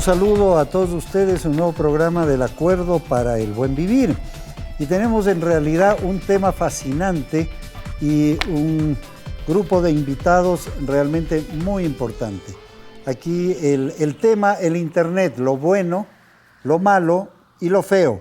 saludo a todos ustedes, un nuevo programa del Acuerdo para el Buen Vivir. Y tenemos en realidad un tema fascinante y un grupo de invitados realmente muy importante. Aquí el tema, el Internet, lo bueno, lo malo y lo feo.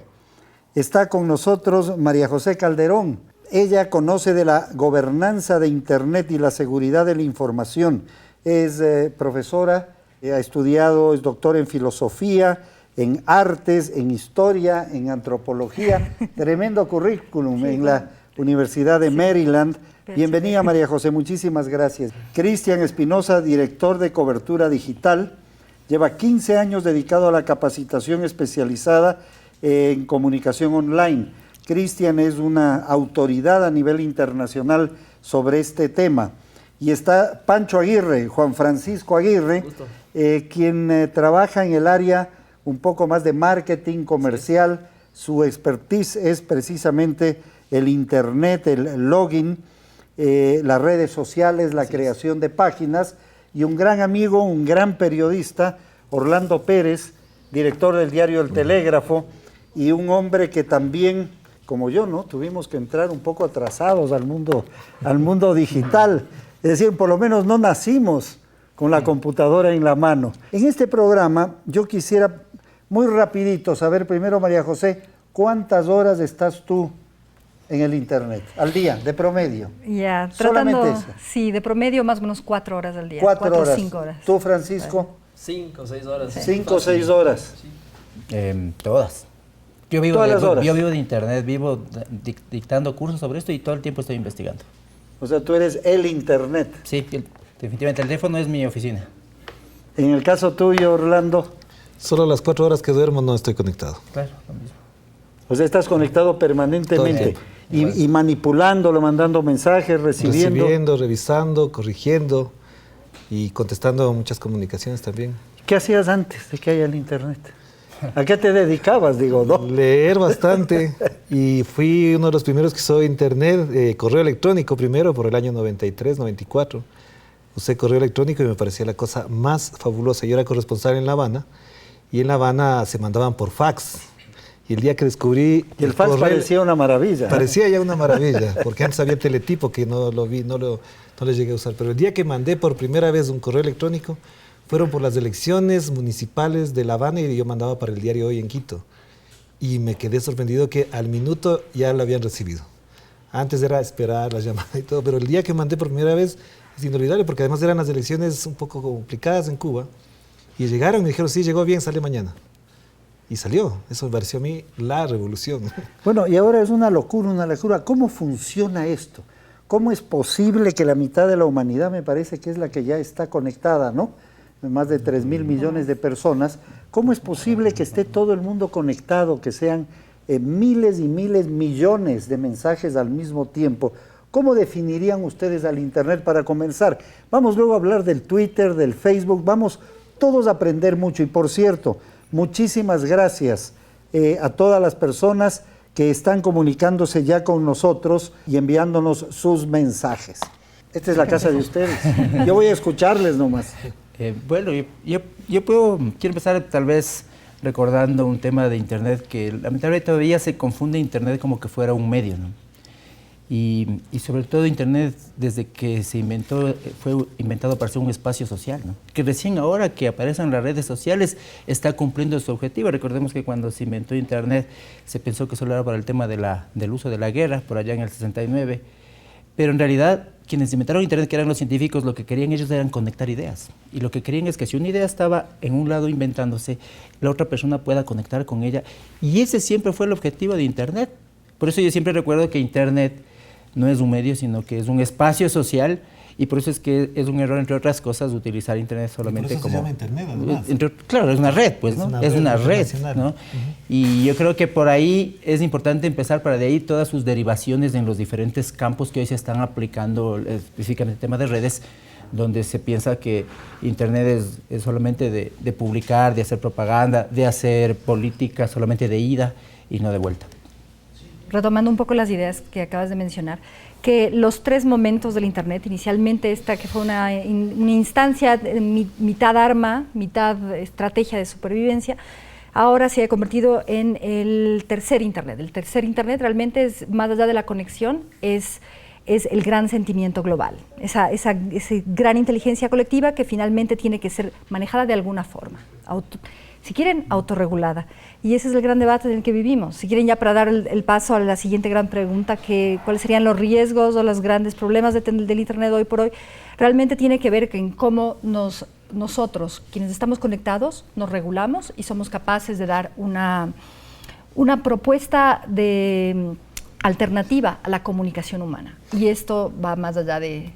Está con nosotros María José Calderón. Ella conoce de la gobernanza de Internet y la seguridad de la información. Es profesora, ha estudiado, es doctora en filosofía, en artes, en historia, en antropología. Tremendo currículum en la Universidad de Maryland. Bienvenida, María José, muchísimas gracias. Cristian Espinosa, director de cobertura digital. Lleva 15 años dedicado a la capacitación especializada en comunicación online. Cristian es una autoridad a nivel internacional sobre este tema. Y está Pancho Aguirre, Juan Francisco Aguirre, quien trabaja en el área un poco más de marketing comercial. Su expertise es precisamente el Internet, el login, las redes sociales, la creación de páginas. Y un gran amigo, un gran periodista, Orlando Pérez, director del diario El Telégrafo, y un hombre que también, como yo, ¿no?, tuvimos que entrar un poco atrasados al mundo digital. Es decir, por lo menos no nacimos con la computadora en la mano. En este programa yo quisiera muy rapidito saber primero, María José, ¿cuántas horas estás tú en el Internet al día, de promedio? Ya, solamente eso. Sí, de promedio más o menos 4 horas al día. 4 horas. 5 horas. ¿Tú, Francisco? 5 o 6 horas. 5 o 6 horas. Todas. Yo vivo, Todas las horas. Yo vivo de Internet, vivo dictando cursos sobre esto y todo el tiempo estoy investigando. O sea, tú eres el Internet. Sí, definitivamente el teléfono es mi oficina. En el caso tuyo, Orlando. Solo las 4 horas que duermo no estoy conectado. Claro, lo mismo. O sea, estás conectado permanentemente y manipulándolo, mandando mensajes, recibiendo, revisando, corrigiendo y contestando muchas comunicaciones también. ¿Qué hacías antes de que haya el Internet? ¿A qué te dedicabas, digo, no? Leer bastante y fui uno de los primeros que usó Internet, correo electrónico primero por el año 93, 94. Usé correo electrónico y me parecía la cosa más fabulosa. Yo era corresponsal en La Habana y en La Habana se mandaban por fax. Y el día que descubrí... Y el fax correo, parecía una maravilla. Parecía ya una maravilla, porque antes había teletipo que no lo vi, no lo llegué a usar. Pero el día que mandé por primera vez un correo electrónico, fueron por las elecciones municipales de La Habana y yo mandaba para el diario Hoy en Quito. Y me quedé sorprendido que al minuto ya lo habían recibido. Antes era esperar la llamada y todo, pero el día que mandé por primera vez es inolvidable, porque además eran las elecciones un poco complicadas en Cuba. Y llegaron y me dijeron, sí, llegó bien, sale mañana. Y salió. Eso me pareció a mí la revolución. Bueno, y ahora es una locura, una locura. ¿Cómo funciona esto? ¿Cómo es posible que la mitad de la humanidad, me parece que es la que ya está conectada, ¿no? Más de 3.000 millones de personas. ¿Cómo es posible que esté todo el mundo conectado, que sean miles y miles, millones de mensajes al mismo tiempo? ¿Cómo definirían ustedes al Internet para comenzar? Vamos luego a hablar del Twitter, del Facebook, vamos todos a aprender mucho. Y por cierto, muchísimas gracias a todas las personas que están comunicándose ya con nosotros y enviándonos sus mensajes. Esta es la casa de ustedes. Yo voy a escucharles nomás. Bueno, quiero empezar tal vez recordando un tema de Internet que lamentablemente todavía se confunde Internet como que fuera un medio, ¿no? Y sobre todo Internet, desde que se inventó, fue inventado para ser un espacio social, ¿no? Que recién ahora que aparecen las redes sociales está cumpliendo su objetivo. Recordemos que cuando se inventó Internet se pensó que solo era para el tema del uso de la guerra, por allá en el 69, pero en realidad quienes inventaron Internet, que eran los científicos, lo que querían ellos eran conectar ideas. Y lo que querían es que si una idea estaba en un lado inventándose, la otra persona pueda conectar con ella. Y ese siempre fue el objetivo de Internet. Por eso yo siempre recuerdo que Internet no es un medio, sino que es un espacio social, y por eso es que es un error, entre otras cosas, utilizar Internet solamente como... Por eso se llama Internet, además. Claro, es una red, pues, ¿no? Es una red, ¿no? Y yo creo que por ahí es importante empezar, para de ahí todas sus derivaciones en los diferentes campos que hoy se están aplicando, específicamente el tema de redes, donde se piensa que Internet es solamente de publicar, de hacer propaganda, de hacer política solamente de ida y no de vuelta. retomando un poco las ideas que acabas de mencionar, que los 3 momentos del Internet, inicialmente esta que fue una instancia, mitad arma, mitad estrategia de supervivencia, ahora se ha convertido en el tercer Internet. El tercer Internet realmente es, más allá de la conexión, es el gran sentimiento global, esa gran inteligencia colectiva que finalmente tiene que ser manejada de alguna forma, si quieren, autorregulada. Y ese es el gran debate en el que vivimos. Si quieren, ya para dar el paso a la siguiente gran pregunta, ¿cuáles serían los riesgos o los grandes problemas del Internet hoy por hoy? Realmente tiene que ver en cómo nosotros, quienes estamos conectados, nos regulamos y somos capaces de dar una propuesta alternativa a la comunicación humana. Y esto va más allá de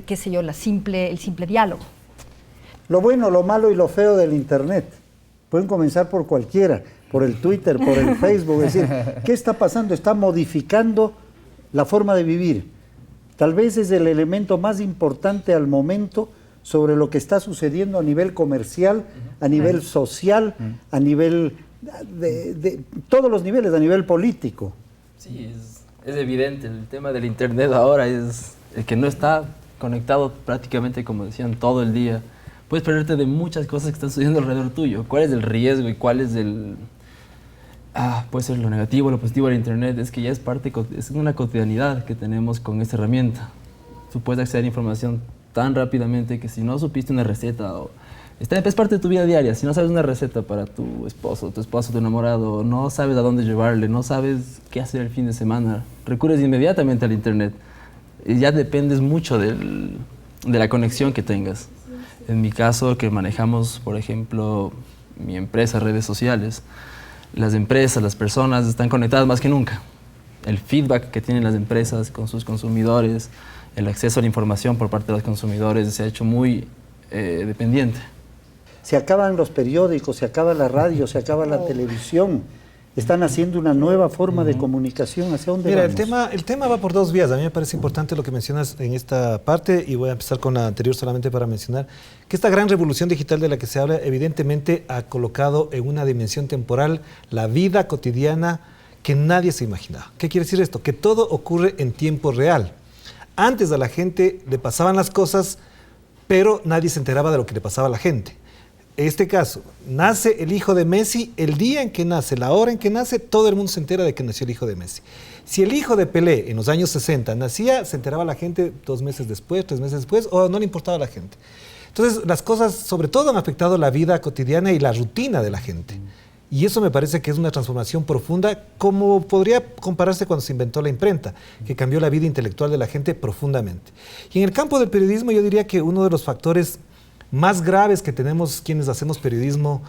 qué sé yo, el simple diálogo. Lo bueno, lo malo y lo feo del Internet. Pueden comenzar por cualquiera, por el Twitter, por el Facebook. Es decir, ¿qué está pasando? Está modificando la forma de vivir. Tal vez es el elemento más importante al momento sobre lo que está sucediendo a nivel comercial, a nivel social, a nivel de todos los niveles, a nivel político. Sí, es evidente. El tema del Internet ahora es el que no está conectado prácticamente, como decían, todo el día. Puedes perderte de muchas cosas que están sucediendo alrededor tuyo. ¿Cuál es el riesgo y cuál es puede ser lo negativo, lo positivo del Internet? Es que ya es una cotidianidad que tenemos con esta herramienta. Tú puedes acceder a información tan rápidamente que si no supiste una receta es parte de tu vida diaria. Si no sabes una receta para tu esposo, tu enamorado, no sabes a dónde llevarle, no sabes qué hacer el fin de semana, recurres inmediatamente al Internet. Y ya dependes mucho de la conexión que tengas. En mi caso, que manejamos, por ejemplo, mi empresa, redes sociales, las empresas, las personas están conectadas más que nunca. El feedback que tienen las empresas con sus consumidores, el acceso a la información por parte de los consumidores se ha hecho muy dependiente. Se acaban los periódicos, se acaba la radio, se acaba la televisión. Están haciendo una nueva forma de comunicación. ¿Hacia dónde vamos? El tema va por 2 vías. A mí me parece importante lo que mencionas en esta parte y voy a empezar con la anterior solamente para mencionar que esta gran revolución digital de la que se habla evidentemente ha colocado en una dimensión temporal la vida cotidiana que nadie se imaginaba. ¿Qué quiere decir esto? Que todo ocurre en tiempo real. Antes a la gente le pasaban las cosas, pero nadie se enteraba de lo que le pasaba a la gente. En este caso, nace el hijo de Messi, el día en que nace, la hora en que nace, todo el mundo se entera de que nació el hijo de Messi. Si el hijo de Pelé en los años 60 nacía, se enteraba la gente 2 meses después, 3 meses después, o no le importaba a la gente. Entonces, las cosas sobre todo han afectado la vida cotidiana y la rutina de la gente. Y eso me parece que es una transformación profunda, como podría compararse cuando se inventó la imprenta, que cambió la vida intelectual de la gente profundamente. Y en el campo del periodismo yo diría que uno de los factores más graves que tenemos quienes hacemos periodismo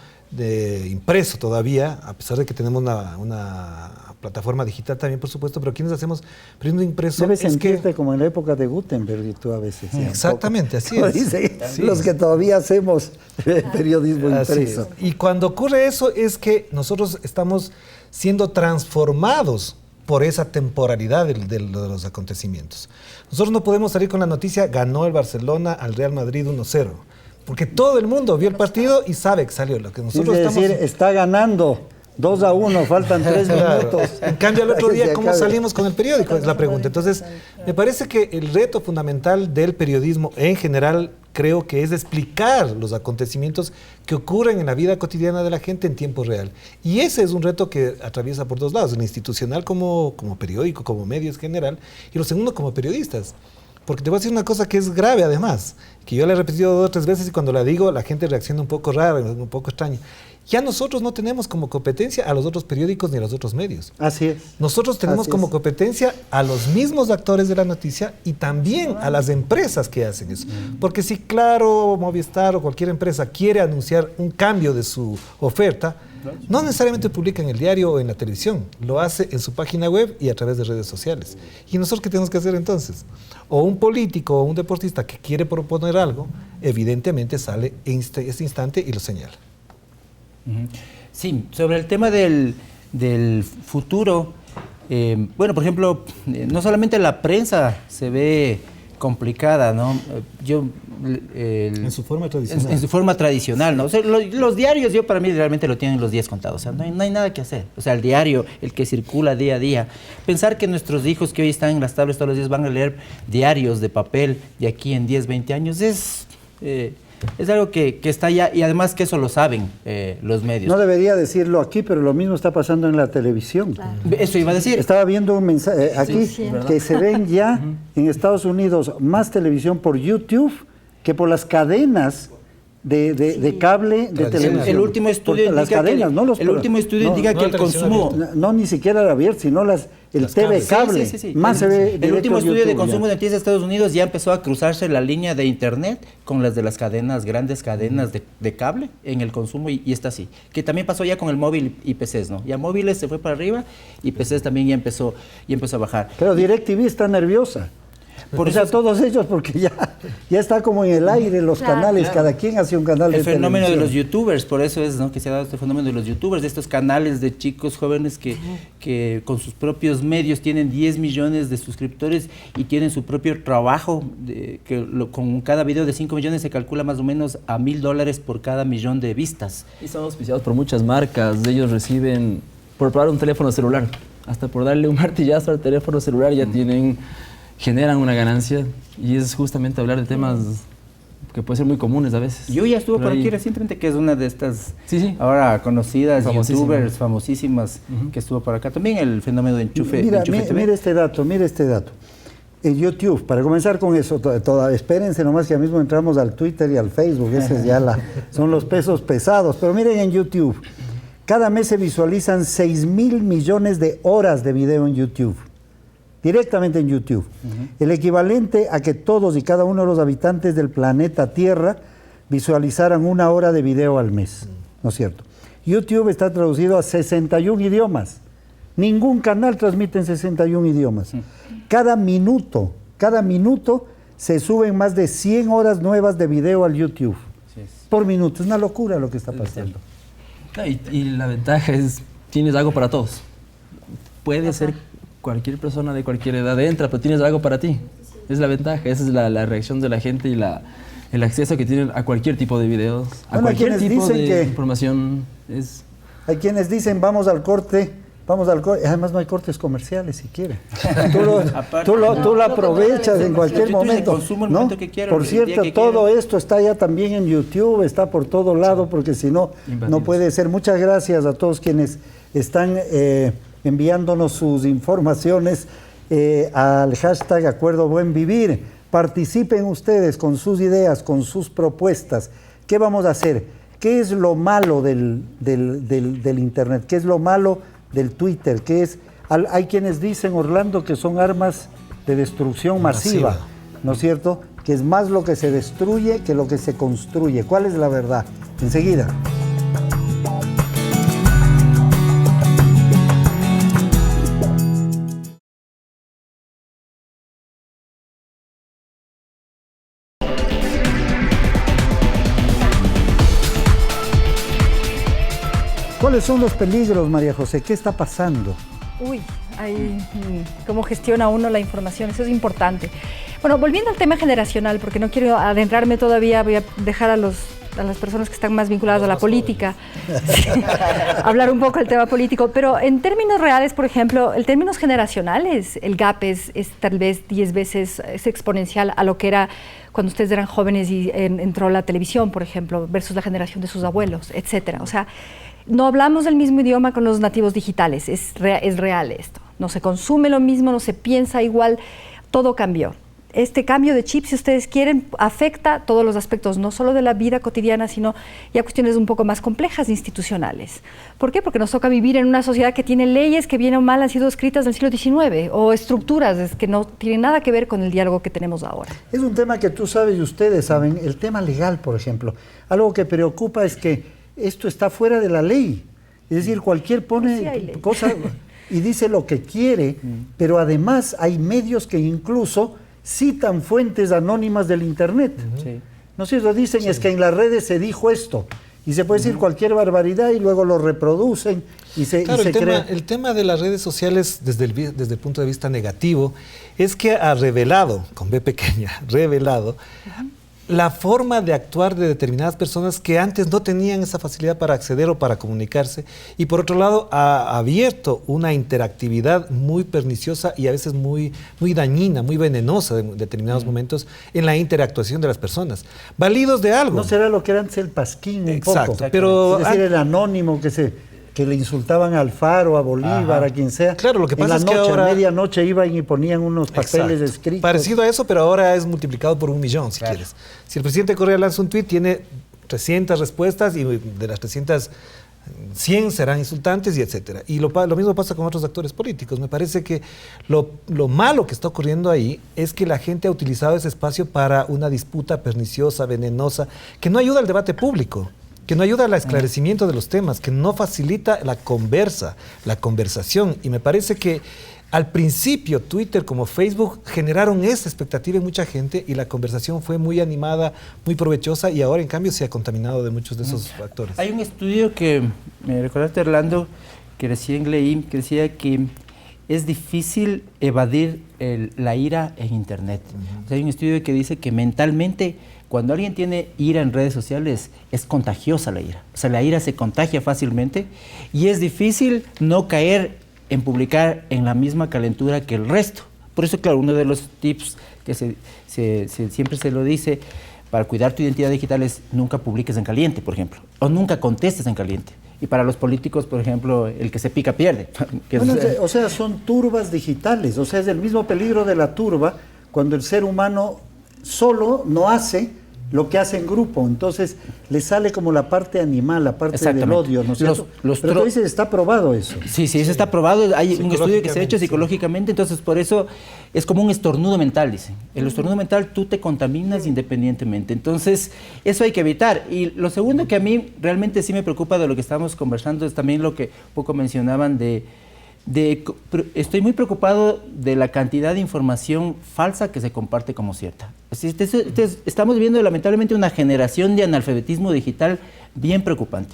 impreso todavía, a pesar de que tenemos una plataforma digital también, por supuesto, pero quienes hacemos periodismo impreso... Debes sentirte como en la época de Gutenberg y tú a veces. Exactamente, así es. Dice, los que todavía hacemos periodismo impreso. Y cuando ocurre eso es que nosotros estamos siendo transformados por esa temporalidad de los acontecimientos. Nosotros no podemos salir con la noticia, ganó el Barcelona al Real Madrid 1-0. Porque todo el mundo vio el partido y sabe que salió. Lo que nosotros es decir, está ganando 2-1, faltan 3 minutos. En cambio, el otro día, ¿cómo salimos con el periódico? Es la pregunta. Entonces, me parece que el reto fundamental del periodismo en general, creo que es explicar los acontecimientos que ocurren en la vida cotidiana de la gente en tiempo real. Y ese es un reto que atraviesa por 2 lados, el institucional como periódico, como medios en general, y lo segundo como periodistas. Porque te voy a decir una cosa que es grave además, que yo le he repetido 2 o 3 veces y cuando la digo la gente reacciona un poco rara, un poco extraña. Ya nosotros no tenemos como competencia a los otros periódicos ni a los otros medios. Así es. Nosotros tenemos como competencia a los mismos actores de la noticia y también a las empresas que hacen eso. Porque si Claro, Movistar o cualquier empresa quiere anunciar un cambio de su oferta, no necesariamente publica en el diario o en la televisión, lo hace en su página web y a través de redes sociales. ¿Y nosotros qué tenemos que hacer entonces? O un político o un deportista que quiere proponer algo, evidentemente sale en este instante y lo señala. Sí, sobre el tema del futuro, bueno, por ejemplo, no solamente la prensa se ve complicada, ¿no? En su forma tradicional. En su forma tradicional, ¿no? O sea, los diarios, para mí realmente lo tienen los días contados. O sea, no hay nada que hacer. O sea, el diario, el que circula día a día. Pensar que nuestros hijos que hoy están en las tablets todos los días van a leer diarios de papel de aquí en 10, 20 años es algo que está allá, y además que eso lo saben los medios. No debería decirlo aquí, pero lo mismo está pasando en la televisión. Claro. Eso iba a decir. Estaba viendo un mensaje aquí Sí, que se ven ya en Estados Unidos más televisión por YouTube que por las cadenas de cable de televisión. El último estudio por las indica cadenas, que, no los el último estudio indica que el consumo... No, ni siquiera la abierta, sino el TV cable. Sí. Más se ve el último estudio YouTube, de consumo de noticias de Estados Unidos ya empezó a cruzarse la línea de internet con las de las cadenas, grandes cadenas de cable en el consumo, y está así. Que también pasó ya con el móvil y PCs, ¿no? Ya móviles se fue para arriba y PCs también ya empezó a bajar. Pero DirecTV está nerviosa. Por eso todos ellos, porque ya está como en el aire los canales, cada quien hace un canal de televisión. El fenómeno de los youtubers, por eso es, ¿no?, que se ha dado este fenómeno de los youtubers, de estos canales de chicos jóvenes que con sus propios medios tienen 10 millones de suscriptores y tienen su propio trabajo, con cada video de 5 millones se calcula más o menos a $1,000 por cada millón de vistas. Y son auspiciados por muchas marcas. Ellos reciben, por probar un teléfono celular, hasta por darle un martillazo al teléfono celular ya generan una ganancia, y es justamente hablar de temas que pueden ser muy comunes a veces. Yo ya estuve por aquí recientemente, que es una de estas ahora conocidas youtubers famosísimas que estuvo por acá. También el fenómeno de Enchufe. Mira este dato. En YouTube, para comenzar con eso, espérense nomás que ya mismo entramos al Twitter y al Facebook, esos ya son los pesos pesados, pero miren en YouTube, cada mes se visualizan 6,000 millones de horas de video en YouTube. Directamente en YouTube, el equivalente a que todos y cada uno de los habitantes del planeta Tierra visualizaran 1 hora de video al mes, ¿no es cierto? YouTube está traducido a 61 idiomas, ningún canal transmite en 61 idiomas. Cada minuto se suben más de 100 horas nuevas de video al YouTube, por minuto. Es una locura lo que está pasando. Y la ventaja es, tienes algo para todos. Puede ser cualquier persona de cualquier edad entra, pero tienes algo para ti. Es la ventaja, esa es la reacción de la gente y el acceso que tienen a cualquier tipo de videos, a cualquier tipo de información. Hay quienes dicen, vamos al corte, además no hay cortes comerciales si quieren. Tú lo aprovechas en cualquier momento. Consumo el momento que quiero, por cierto, todo esto está ya también en YouTube, está por todo lado, porque si no, no puede ser. Muchas gracias a todos quienes están enviándonos sus informaciones al hashtag Acuerdo Buen Vivir. Participen ustedes con sus ideas, con sus propuestas. ¿Qué vamos a hacer? ¿Qué es lo malo del Internet? ¿Qué es lo malo del Twitter? Hay quienes dicen, Orlando, que son armas de destrucción masiva, ¿no es cierto? Que es más lo que se destruye que lo que se construye. ¿Cuál es la verdad? Enseguida. ¿Cuáles son los peligros, María José? ¿Qué está pasando? ¿Cómo gestiona uno la información? Eso es importante. Bueno, volviendo al tema generacional, porque no quiero adentrarme todavía, voy a dejar a las personas que están más vinculadas a la política, hablar un poco del tema político, pero en términos reales, por ejemplo, en términos generacionales, el gap es tal vez 10 veces es exponencial a lo que era cuando ustedes eran jóvenes y entró la televisión, por ejemplo, versus la generación de sus abuelos, etcétera. O sea, no hablamos del mismo idioma con los nativos digitales, es real esto. No se consume lo mismo, no se piensa igual, todo cambió. Este cambio de chip, si ustedes quieren, afecta todos los aspectos, no solo de la vida cotidiana, sino ya cuestiones un poco más complejas institucionales. ¿Por qué? Porque nos toca vivir en una sociedad que tiene leyes que bien o mal han sido escritas del siglo XIX, o estructuras que no tienen nada que ver con el diálogo que tenemos ahora. Es un tema que tú sabes y ustedes saben, el tema legal, por ejemplo. Algo que preocupa es que esto está fuera de la ley. Es decir, cualquier pone cosa y dice lo que quiere, pero además hay medios que incluso citan fuentes anónimas del Internet. ¿No es cierto? Dicen, es que en las redes se dijo esto. Y se puede decir cualquier barbaridad y luego lo reproducen y se, Claro, y se crea. el tema de las redes sociales desde el punto de vista negativo es que ha revelado, con B pequeña, revelado, la forma de actuar de determinadas personas que antes no tenían esa facilidad para acceder o para comunicarse, y por otro lado ha abierto una interactividad muy perniciosa y a veces muy dañina, muy venenosa en determinados momentos en la interactuación de las personas, validos de algo. No será lo que era antes el pasquín un poco. Exacto, pero es decir, el anónimo que le insultaban a Alfaro, a Bolívar, a quien sea. Claro, lo que pasa en la es que noche, ahora a medianoche iban y ponían unos papeles Exacto. escritos. Parecido a eso, pero ahora es multiplicado por 1 millón, si quieres. Si el presidente Correa lanza un tuit, tiene 300 respuestas y de las 300, 100 serán insultantes y etcétera. Y lo mismo pasa con otros actores políticos. Me parece que lo malo que está ocurriendo ahí es que la gente ha utilizado ese espacio para una disputa perniciosa, venenosa, que no ayuda al debate público, que no ayuda al esclarecimiento de los temas, que no facilita la conversación. Y me parece que al principio Twitter como Facebook generaron esa expectativa en mucha gente y la conversación fue muy animada, muy provechosa, y ahora en cambio se ha contaminado de muchos de esos factores. Hay un estudio que me recordaste, Orlando, que recién leí, que decía que es difícil evadir la ira en Internet. O sea, hay un estudio que dice que mentalmente, cuando alguien tiene ira en redes sociales, es contagiosa la ira. O sea, la ira se contagia fácilmente y es difícil no caer en publicar en la misma calentura que el resto. Por eso, claro, uno de los tips que siempre se lo dice para cuidar tu identidad digital es nunca publiques en caliente, por ejemplo, o nunca contestes en caliente. Y para los políticos, por ejemplo, el que se pica pierde. O sea, son turbas digitales. O sea, es el mismo peligro de la turba cuando el ser humano solo no hace lo que hace en grupo. Entonces, le sale como la parte animal, la parte del odio, ¿no es cierto? Pero tú dices, está probado eso. Sí, eso está probado. Hay un estudio que se ha hecho psicológicamente, entonces por eso es como un estornudo mental, dicen. El estornudo mental, tú te contaminas independientemente. Entonces, eso hay que evitar. Y lo segundo que a mí realmente sí me preocupa de lo que estamos conversando es también lo que poco mencionaban estoy muy preocupado de la cantidad de información falsa que se comparte como cierta. Estamos viviendo lamentablemente una generación de analfabetismo digital bien preocupante,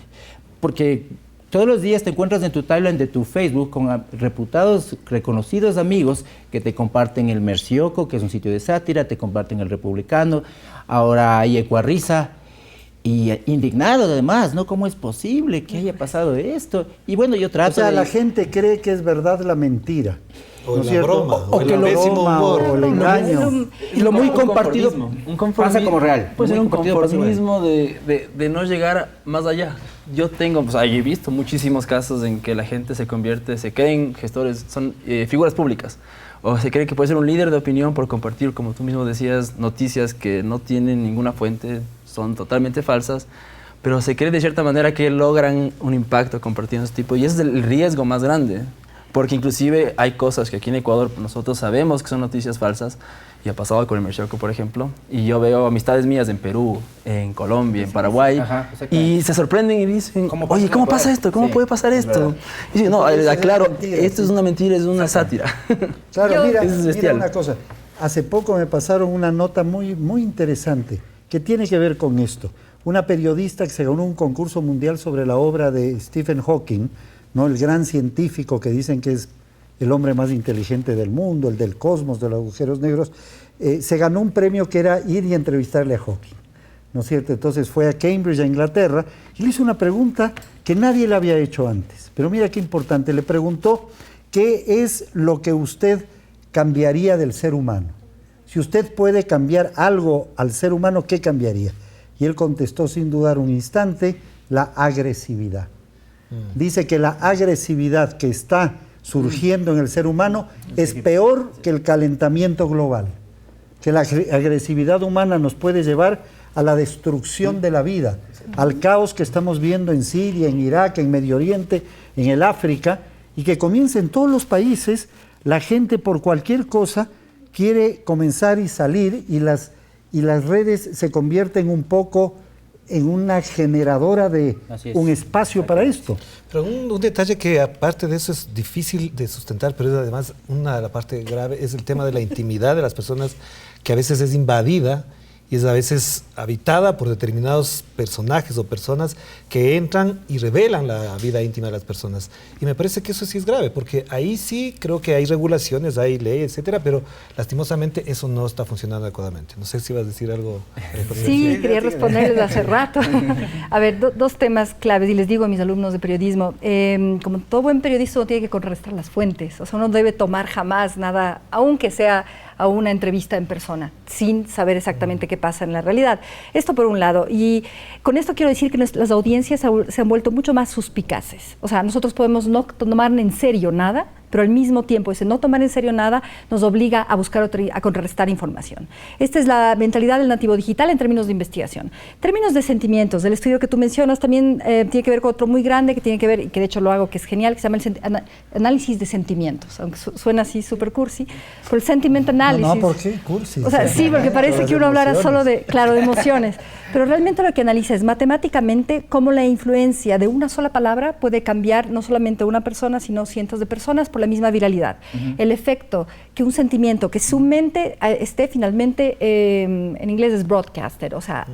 porque todos los días te encuentras en tu timeline de tu Facebook con reputados, reconocidos amigos que te comparten el Mercioco, que es un sitio de sátira, te comparten el Republicano, ahora hay Ecuarrisa, y indignado además, ¿no? ¿Cómo es posible que haya pasado esto? Y bueno, yo trato O sea, la gente cree que es verdad la mentira. O ¿no es la cierto? broma, o o que el lo pésimo humor. o el engaño. Y lo muy compartido pasa como real. Puede ser un Muy compartido pasa como conformismo de no llegar más allá. Yo he visto muchísimos casos en que la gente se creen gestores, son figuras públicas. O se cree que puede ser un líder de opinión por compartir, como tú mismo decías, noticias que no tienen ninguna fuente, son totalmente falsas, pero se cree de cierta manera que logran un impacto compartiendo ese tipo, y ese es el riesgo más grande, porque inclusive hay cosas que aquí en Ecuador nosotros sabemos que son noticias falsas, y ha pasado con el Mercioco, por ejemplo, y yo veo amistades mías en Perú, en Colombia, en Paraguay, y se sorprenden y dicen, oye, ¿cómo pasa esto? ¿Cómo puede pasar esto? Y dicen, no, aclaro, esto es una mentira, es una sátira. Claro, mira bestial. una cosa. Hace poco me pasaron una nota muy interesante que tiene que ver con esto. Una periodista que se ganó un concurso mundial sobre la obra de Stephen Hawking, ¿no? El gran científico que dicen que es el hombre más inteligente del mundo, el del cosmos, de los agujeros negros, se ganó un premio que era ir y entrevistarle a Hawking, ¿no es cierto? Entonces fue a Cambridge, a Inglaterra, y le hizo una pregunta que nadie le había hecho antes. Pero mira qué importante, le preguntó qué es lo que usted cambiaría del ser humano. Si usted puede cambiar algo al ser humano, ¿qué cambiaría? Y él contestó sin dudar un instante, la agresividad. Dice que la agresividad que está surgiendo en el ser humano es peor que el calentamiento global. Que la agresividad humana nos puede llevar a la destrucción de la vida, al caos que estamos viendo en Siria, en Irak, en Medio Oriente, en el África, y que comienza en todos los países. La gente por cualquier cosa quiere comenzar y salir, y las redes se convierten un poco en una generadora de un espacio para esto. Pero un detalle que aparte de eso es difícil de sustentar, pero es además una de la parte grave, es el tema de la intimidad de las personas, que a veces es invadida y es a veces habitada por determinados personajes o personas que entran y revelan la vida íntima de las personas. Y me parece que eso sí es grave, porque ahí sí creo que hay regulaciones, hay leyes, etcétera, pero lastimosamente eso no está funcionando adecuadamente. No sé si vas a decir algo. Sí, quería responder desde hace rato. A ver, dos temas claves, y les digo a mis alumnos de periodismo, como todo buen periodista uno tiene que contrarrestar las fuentes, o sea, uno debe tomar jamás nada, aunque sea a una entrevista en persona, sin saber exactamente qué pasa en la realidad. Esto por un lado. Y con esto quiero decir que las audiencias se han vuelto mucho más suspicaces. O sea, nosotros podemos no tomar en serio nada, pero al mismo tiempo ese no tomar en serio nada nos obliga a buscar a contrarrestar información. Esta es la mentalidad del nativo digital en términos de investigación. En términos de sentimientos, del estudio que tú mencionas también tiene que ver con otro muy grande que tiene que ver, y que de hecho lo hago, que es genial, que se llama el análisis de sentimientos, aunque suena así súper cursi, pero el sentiment analysis. No, ¿por qué cursi? O sea, sí, porque parece que uno hablara solo de, claro, de emociones, pero realmente lo que analiza es matemáticamente cómo la influencia de una sola palabra puede cambiar no solamente a una persona, sino cientos de personas por la misma viralidad. El efecto que un sentimiento, que su mente esté finalmente, en inglés es broadcaster, o sea,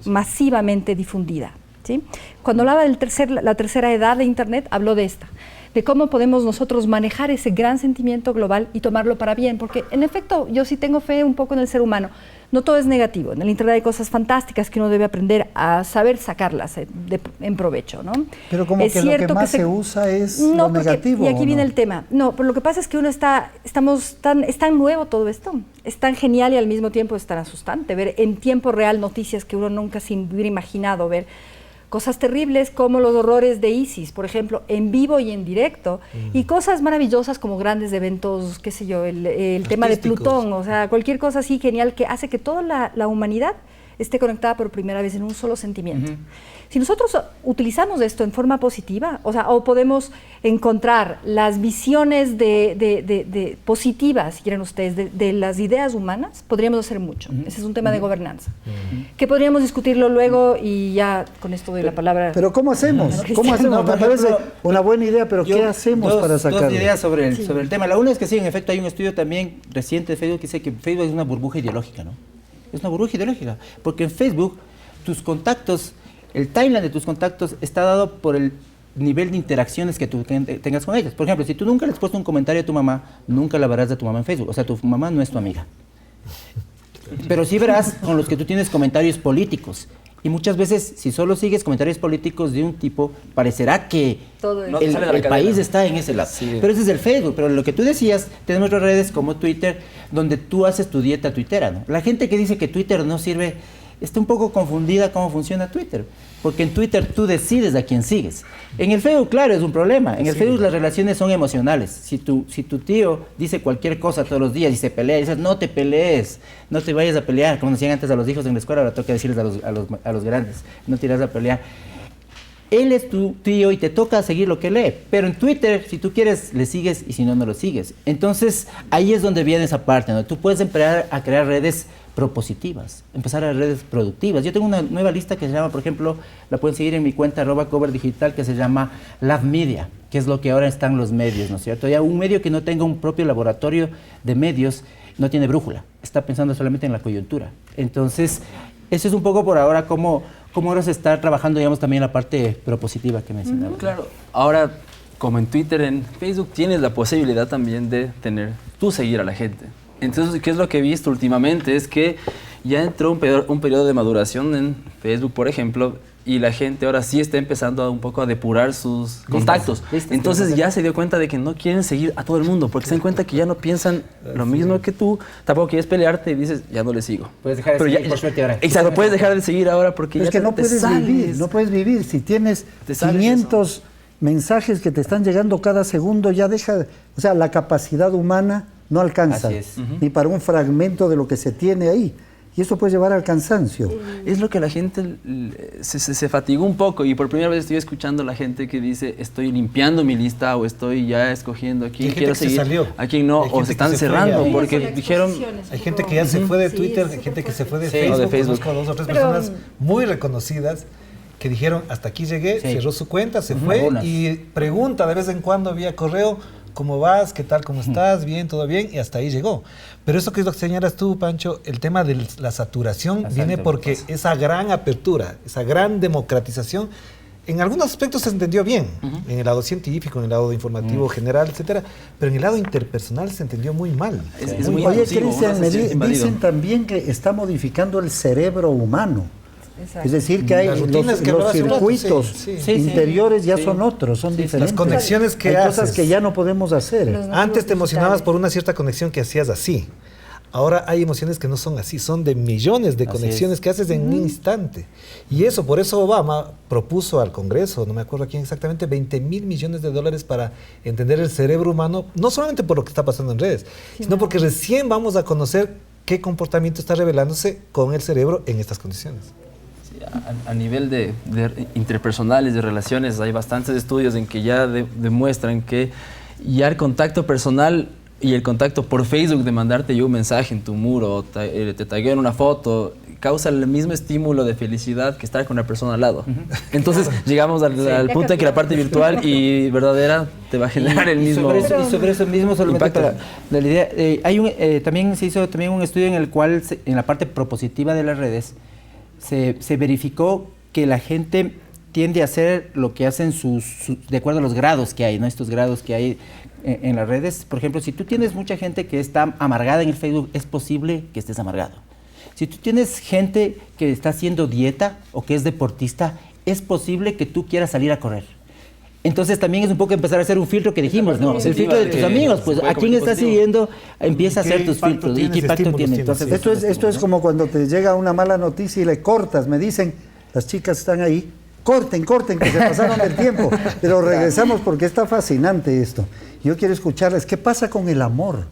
masivamente difundida, ¿sí? Cuando hablaba de la tercera edad de Internet, habló de esta, de cómo podemos nosotros manejar ese gran sentimiento global y tomarlo para bien, porque en efecto yo sí tengo fe un poco en el ser humano. No todo es negativo, en el Internet hay cosas fantásticas que uno debe aprender a saber sacarlas en provecho, ¿no? Pero como es que lo que más se usa es lo negativo. Y aquí viene el tema. No, pero lo que pasa es que uno es tan nuevo todo esto, es tan genial y al mismo tiempo es tan asustante ver en tiempo real noticias que uno nunca se hubiera imaginado ver. Cosas terribles como los horrores de ISIS, por ejemplo, en vivo y en directo, y cosas maravillosas como grandes eventos, qué sé yo, el tema de Plutón, o sea, cualquier cosa así genial que hace que toda la humanidad esté conectada por primera vez en un solo sentimiento. Si nosotros utilizamos esto en forma positiva, o sea, o podemos encontrar las visiones positivas, si quieren ustedes, de las ideas humanas, podríamos hacer mucho. Ese es un tema de gobernanza. Que podríamos discutirlo luego y ya con esto doy la palabra. Pero ¿cómo hacemos? ¿Cómo hacemos? Me parece una buena idea, pero ¿qué hacemos para sacarlo? Dos ideas sobre el tema. La una es que sí, en efecto, hay un estudio también reciente de Facebook que dice que Facebook es una burbuja ideológica, ¿no? Es una burbuja ideológica, porque en Facebook tus contactos, el timeline de tus contactos está dado por el nivel de interacciones que tú tengas con ellos. Por ejemplo, si tú nunca le has puesto un comentario a tu mamá, nunca la verás de tu mamá en Facebook. O sea, tu mamá no es tu amiga. Pero sí verás con los que tú tienes comentarios políticos. Y muchas veces, si solo sigues comentarios políticos de un tipo, parecerá que el país está en ese lado. Sí. Pero ese es el Facebook. Pero lo que tú decías, tenemos otras redes como Twitter, donde tú haces tu dieta tuitera, ¿no? La gente que dice que Twitter no sirve, está un poco confundida cómo funciona Twitter. Porque en Twitter tú decides a quién sigues. En el Facebook, claro, es un problema. En el Facebook las relaciones son emocionales. Si tu tío dice cualquier cosa todos los días y se pelea, y dices, no te pelees, no te vayas a pelear. Como decían antes a los hijos en la escuela, ahora toca decirles a los grandes, no te irás a pelear. Él es tu tío y te toca seguir lo que lee. Pero en Twitter, si tú quieres, le sigues y si no, no lo sigues. Entonces, ahí es donde viene esa parte, ¿no? Tú puedes empezar a crear redes propositivas, empezar a redes productivas. Yo tengo una nueva lista que se llama, por ejemplo, la pueden seguir en mi cuenta @coverdigital, que se llama Lab Media, que es lo que ahora están los medios, ¿no es cierto? Ya un medio que no tenga un propio laboratorio de medios no tiene brújula, está pensando solamente en la coyuntura. Entonces, eso es un poco por ahora cómo ahora se está trabajando, digamos, también la parte propositiva que mencionaba. Claro, ahora como en Twitter, en Facebook, tienes la posibilidad también de tú seguir a la gente. Entonces, ¿qué es lo que he visto últimamente? Es que ya entró un periodo de maduración en Facebook, por ejemplo, y la gente ahora sí está empezando un poco a depurar sus contactos. Entonces ya se dio cuenta de que no quieren seguir a todo el mundo, porque se dan cuenta que ya no piensan lo mismo que tú, tampoco quieres pelearte y dices, ya no le sigo. Puedes dejar de seguir por suerte ahora. Exacto, puedes dejar de seguir ahora porque es ya que no puedes vivir. Si tienes 500 mensajes que te están llegando cada segundo, ya deja, o sea, la capacidad humana no alcanza, ni para un fragmento de lo que se tiene ahí. Y eso puede llevar al cansancio. Es lo que la gente se fatigó un poco, y por primera vez estoy escuchando a la gente que dice, estoy limpiando mi lista o estoy ya escogiendo a quién quiero seguir, a quién no, o se están cerrando porque dijeron... Hay gente que ya se fue de Twitter, hay gente que se fue de Facebook. Conozco a 2 o 3 personas muy reconocidas que dijeron, hasta aquí llegué, cerró su cuenta, se fue y pregunta de vez en cuando vía correo, ¿cómo vas? ¿Qué tal? ¿Cómo estás? Bien, todo bien, y hasta ahí llegó. Pero eso que es lo que señalas tú, Pancho, el tema de la saturación viene porque esa gran apertura, esa gran democratización, en algunos aspectos se entendió bien, en el lado científico, en el lado informativo general, etcétera, pero en el lado interpersonal se entendió muy mal. Es muy Oye, invasivo, Cristian, uno me se siente invadido. dicen también que está modificando el cerebro humano. Exacto. Es decir, que hay Las rutinas que los hablabas hace un rato, circuitos sí. interiores ya son otros, son diferentes. Las conexiones que hay cosas haces. que ya no podemos hacer. Los nativos Antes te emocionabas digitales. por una cierta conexión que hacías así. Ahora hay emociones que no son así, son de millones de conexiones que haces en un instante. Y eso, por eso Obama propuso al Congreso, no me acuerdo a quién exactamente, $20 mil millones para entender el cerebro humano, no solamente por lo que está pasando en redes, sino porque recién vamos a conocer qué comportamiento está revelándose con el cerebro en estas condiciones. Sí, a nivel de interpersonales, de relaciones, hay bastantes estudios en que ya demuestran que ya el contacto personal y el contacto por Facebook de mandarte yo un mensaje en tu muro, te tagueo en una foto, causa el mismo estímulo de felicidad que estar con una persona al lado. Entonces llegamos al punto en que la parte virtual y verdadera te va a generar el mismo sobre eso mismo, solamente impacto. para la idea, también se hizo un estudio en el cual, en la parte propositiva de las redes, se verificó que la gente tiende a hacer lo que hacen de acuerdo a los grados que hay, ¿no? Estos grados que hay en las redes. Por ejemplo, si tú tienes mucha gente que está amargada en el Facebook, es posible que estés amargado. Si tú tienes gente que está haciendo dieta o que es deportista, es posible que tú quieras salir a correr. Entonces también es un poco empezar a hacer un filtro que dijimos, ¿no? El filtro de tus amigos, pues a quién estás siguiendo, empieza a hacer tus filtros. ¿Y qué impacto tiene? Entonces, Esto es como cuando te llega una mala noticia y le cortas. Me dicen, las chicas están ahí, corten, que se pasaron del tiempo. Pero regresamos porque está fascinante esto. Yo quiero escucharles, ¿qué pasa con el amor?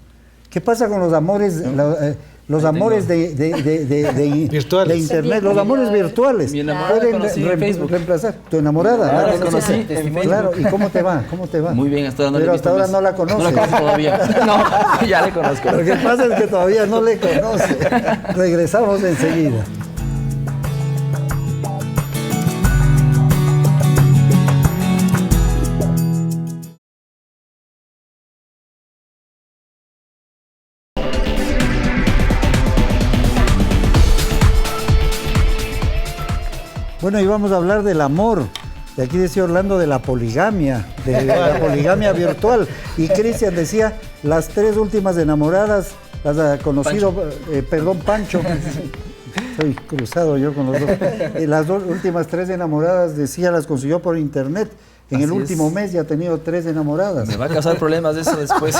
¿Qué pasa con los amores, los amores de Virtuales. internet, los amores virtuales? Mi enamorada ¿Pueden conocí en Facebook. reemplazar? ¿Tu enamorada? Ahora ¿La conocí conociste? en Facebook. Claro, ¿y cómo te va? ¿Cómo te va? Muy bien, hasta ahora no Pero le he hasta visto ahora no la conoces. No la conozco todavía. No, ya le conozco. Lo que pasa es que todavía no le conoce. Regresamos enseguida. Bueno, y vamos a hablar del amor. De aquí decía Orlando de la poligamia virtual. Y Cristian decía, las 3 últimas enamoradas las ha conocido, Pancho. Soy cruzado yo con los dos. Las últimas 3 enamoradas, decía, las consiguió por internet. En el último mes ya ha tenido 3 enamoradas. Me va a causar problemas de eso después.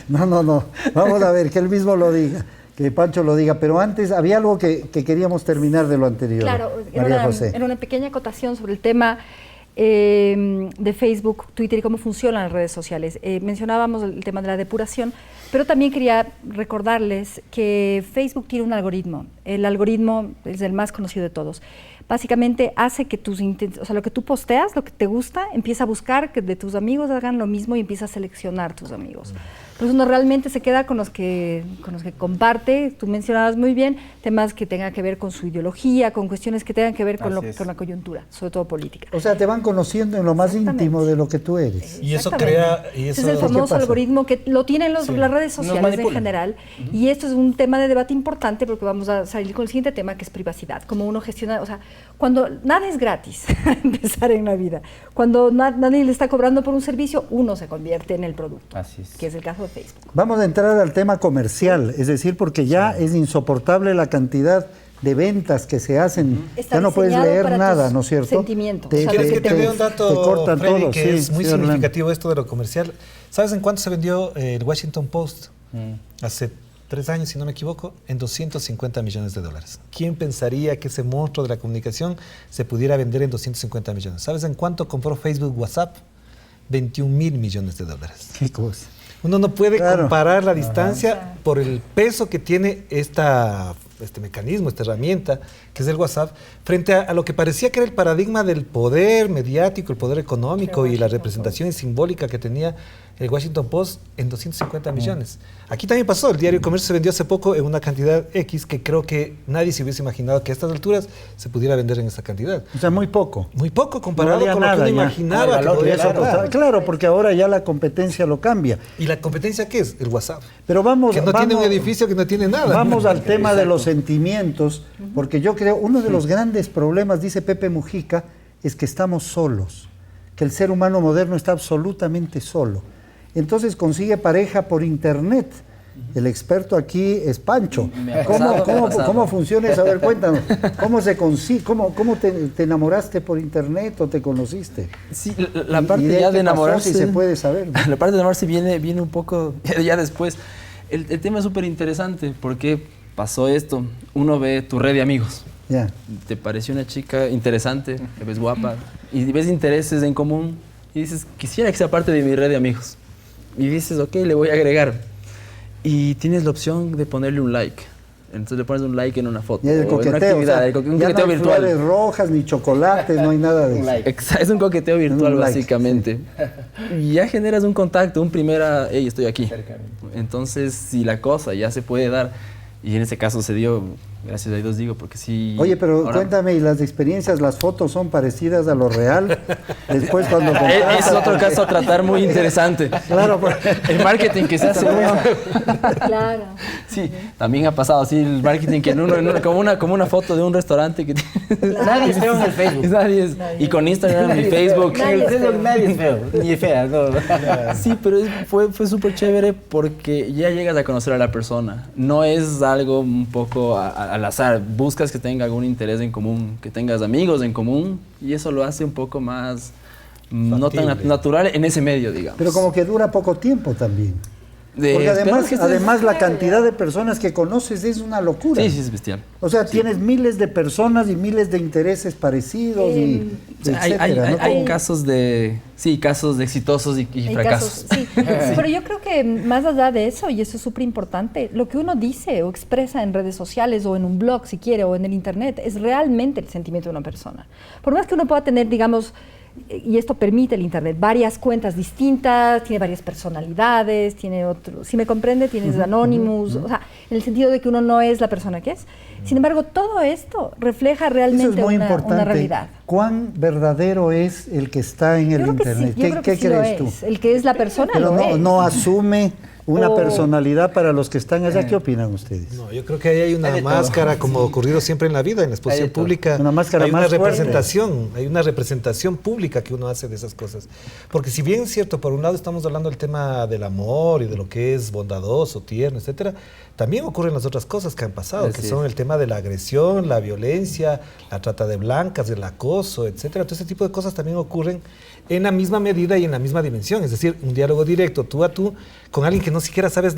No. Vamos a ver, que él mismo lo diga. Que Pancho lo diga, pero antes había algo que queríamos terminar de lo anterior. Claro, María José. era una pequeña acotación sobre el tema de Facebook, Twitter y cómo funcionan las redes sociales. Mencionábamos el tema de la depuración, pero también quería recordarles que Facebook tiene un algoritmo. El algoritmo es el más conocido de todos. Básicamente hace que lo que tú posteas, lo que te gusta, empieza a buscar que de tus amigos hagan lo mismo y empieza a seleccionar tus amigos. Entonces uno realmente se queda con los que comparte. Tú mencionabas muy bien temas que tengan que ver con su ideología, con cuestiones que tengan que ver con la coyuntura, sobre todo política. O sea, te van conociendo en lo más íntimo de lo que tú eres. Y eso crea... Es el famoso algoritmo que lo tienen las redes sociales en general. Y esto es un tema de debate importante porque vamos a salir con el siguiente tema, que es privacidad. Cómo uno gestiona, o sea, cuando nada es gratis, empezar en la vida. Cuando nadie le está cobrando por un servicio, uno se convierte en el producto. Así es. Que es el caso de Facebook. Vamos a entrar al tema comercial, es decir, porque ya es insoportable la cantidad de ventas que se hacen. Está ya no puedes diseñado leer para nada, tus ¿no es cierto? sentimientos. ¿Quieres que te dé un dato, te cortan Freddy, todo, que sí, es muy sí, significativo esto de lo comercial? ¿Sabes en cuánto se vendió el Washington Post? Hace 3 años, si no me equivoco, en $250 millones. ¿Quién pensaría que ese monstruo de la comunicación se pudiera vender en 250 millones? ¿Sabes en cuánto compró Facebook WhatsApp? $21 mil millones. Qué cosa. Uno no puede comparar la distancia por el peso que tiene este mecanismo, esta herramienta, que es el WhatsApp, frente a lo que parecía que era el paradigma del poder mediático, el poder económico y la representación simbólica que tenía el Washington Post en 250 millones. Aquí también pasó, el diario Comercio se vendió hace poco en una cantidad X que creo que nadie se hubiese imaginado que a estas alturas se pudiera vender en esa cantidad. O sea, muy poco. Muy poco comparado No con lo que uno imaginaba que podía costar. Claro, porque ahora ya la competencia lo cambia. ¿Y la competencia qué es? El WhatsApp. Pero vamos, que no tiene un edificio, que no tiene nada. Vamos al tema de los sentimientos, porque yo creo uno de los grandes problemas, dice Pepe Mujica, es que estamos solos, que el ser humano moderno está absolutamente solo. Entonces consigue pareja por internet. El experto aquí es Pancho. ¿Cómo funciona eso? A ver, cuéntanos. ¿Cómo se consigue? ¿Cómo te enamoraste por internet o te conociste? Sí, la parte ya de enamorarse... Si se puede saber, ¿no? La parte de enamorarse viene un poco ya después. El tema es súper interesante porque pasó esto. Uno ve tu red de amigos. Ya. Te pareció una chica interesante, te ves guapa y ves intereses en común y dices, quisiera que sea parte de mi red de amigos. Y dices, ok, le voy a agregar. Y tienes la opción de ponerle un like. Entonces le pones un like en una foto. Y el o coqueteo, en una actividad, o sea, un ya coqueteo no hay virtual. flores rojas, ni chocolates, no hay nada de eso. Es un coqueteo virtual, Un like, básicamente. Y ya generas un contacto, un primera, hey, estoy aquí. Entonces, si la cosa ya se puede dar, y en ese caso se dio, gracias a Dios digo, porque sí... Oye, pero ahora, cuéntame, ¿y las experiencias, las fotos son parecidas a lo real? Después cuando es otro caso a tratar muy interesante. Claro, pues. El marketing que se hace uno. Claro. Sí, también ha pasado así el marketing que como una foto de un restaurante que Nadie es feo en el Facebook. Y con Instagram y Facebook. En el Facebook nadie es feo, ni es fea, no. Sí, pero fue súper chévere porque ya llegas a conocer a la persona. No es algo un poco al azar. Buscas que tenga algún interés en común, que tengas amigos en común y eso lo hace un poco más no tan natural en ese medio, digamos. Pero como que dura poco tiempo también. Porque además la cantidad de personas que conoces es una locura. Sí, es bestial. O sea, tienes miles de personas y miles de intereses parecidos y etcétera, ¿no? Hay casos de exitosos y fracasos. Sí, pero yo creo que más allá de eso, y eso es súper importante, lo que uno dice o expresa en redes sociales o en un blog, si quiere, o en el internet, es realmente el sentimiento de una persona. Por más que uno pueda tener, digamos, y esto permite el internet, varias cuentas distintas, tiene varias personalidades, tiene otro, si me comprende, tienes Anonymous, o sea, en el sentido de que uno no es la persona que es. Sin embargo, todo esto refleja realmente una realidad. ¿Cuán verdadero es el que está en el internet? ¿Qué crees tú? El que es la persona pero lo es. No asume una personalidad para los que están allá. ¿Qué opinan ustedes? No, yo creo que ahí hay una máscara, como ha ocurrido siempre en la vida, en la exposición pública. Una máscara hay más una representación, hay una representación pública que uno hace de esas cosas. Porque si bien es cierto, por un lado estamos hablando del tema del amor y de lo que es bondadoso, tierno, etcétera, también ocurren las otras cosas que han pasado, que son el tema de la agresión, la violencia, la trata de blancas, el acoso, etcétera. Todo ese tipo de cosas también ocurren en la misma medida y en la misma dimensión. Es decir, un diálogo directo, tú a tú, con alguien que no siquiera sabes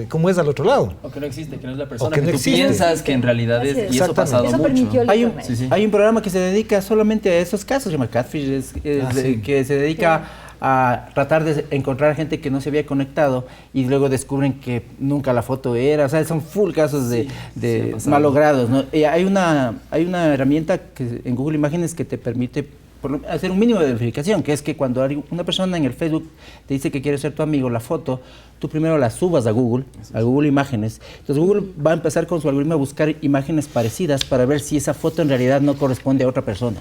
cómo es al otro lado. O que no existe, que no es la persona que que no tú existe. piensas que en realidad es. Y eso ha pasado Eso mucho. permitió el internet. Hay un programa que se dedica solamente a esos casos, se llama Catfish, que se dedica a tratar de encontrar gente que no se había conectado y luego descubren que nunca la foto era, o sea, son full casos de malogrados, ¿no? Y hay una herramienta que en Google Imágenes que te permite hacer un mínimo de verificación, que es que cuando una persona en el Facebook te dice que quiere ser tu amigo, la foto, tú primero la subas a Google Imágenes. Entonces Google va a empezar con su algoritmo a buscar imágenes parecidas para ver si esa foto en realidad no corresponde a otra persona.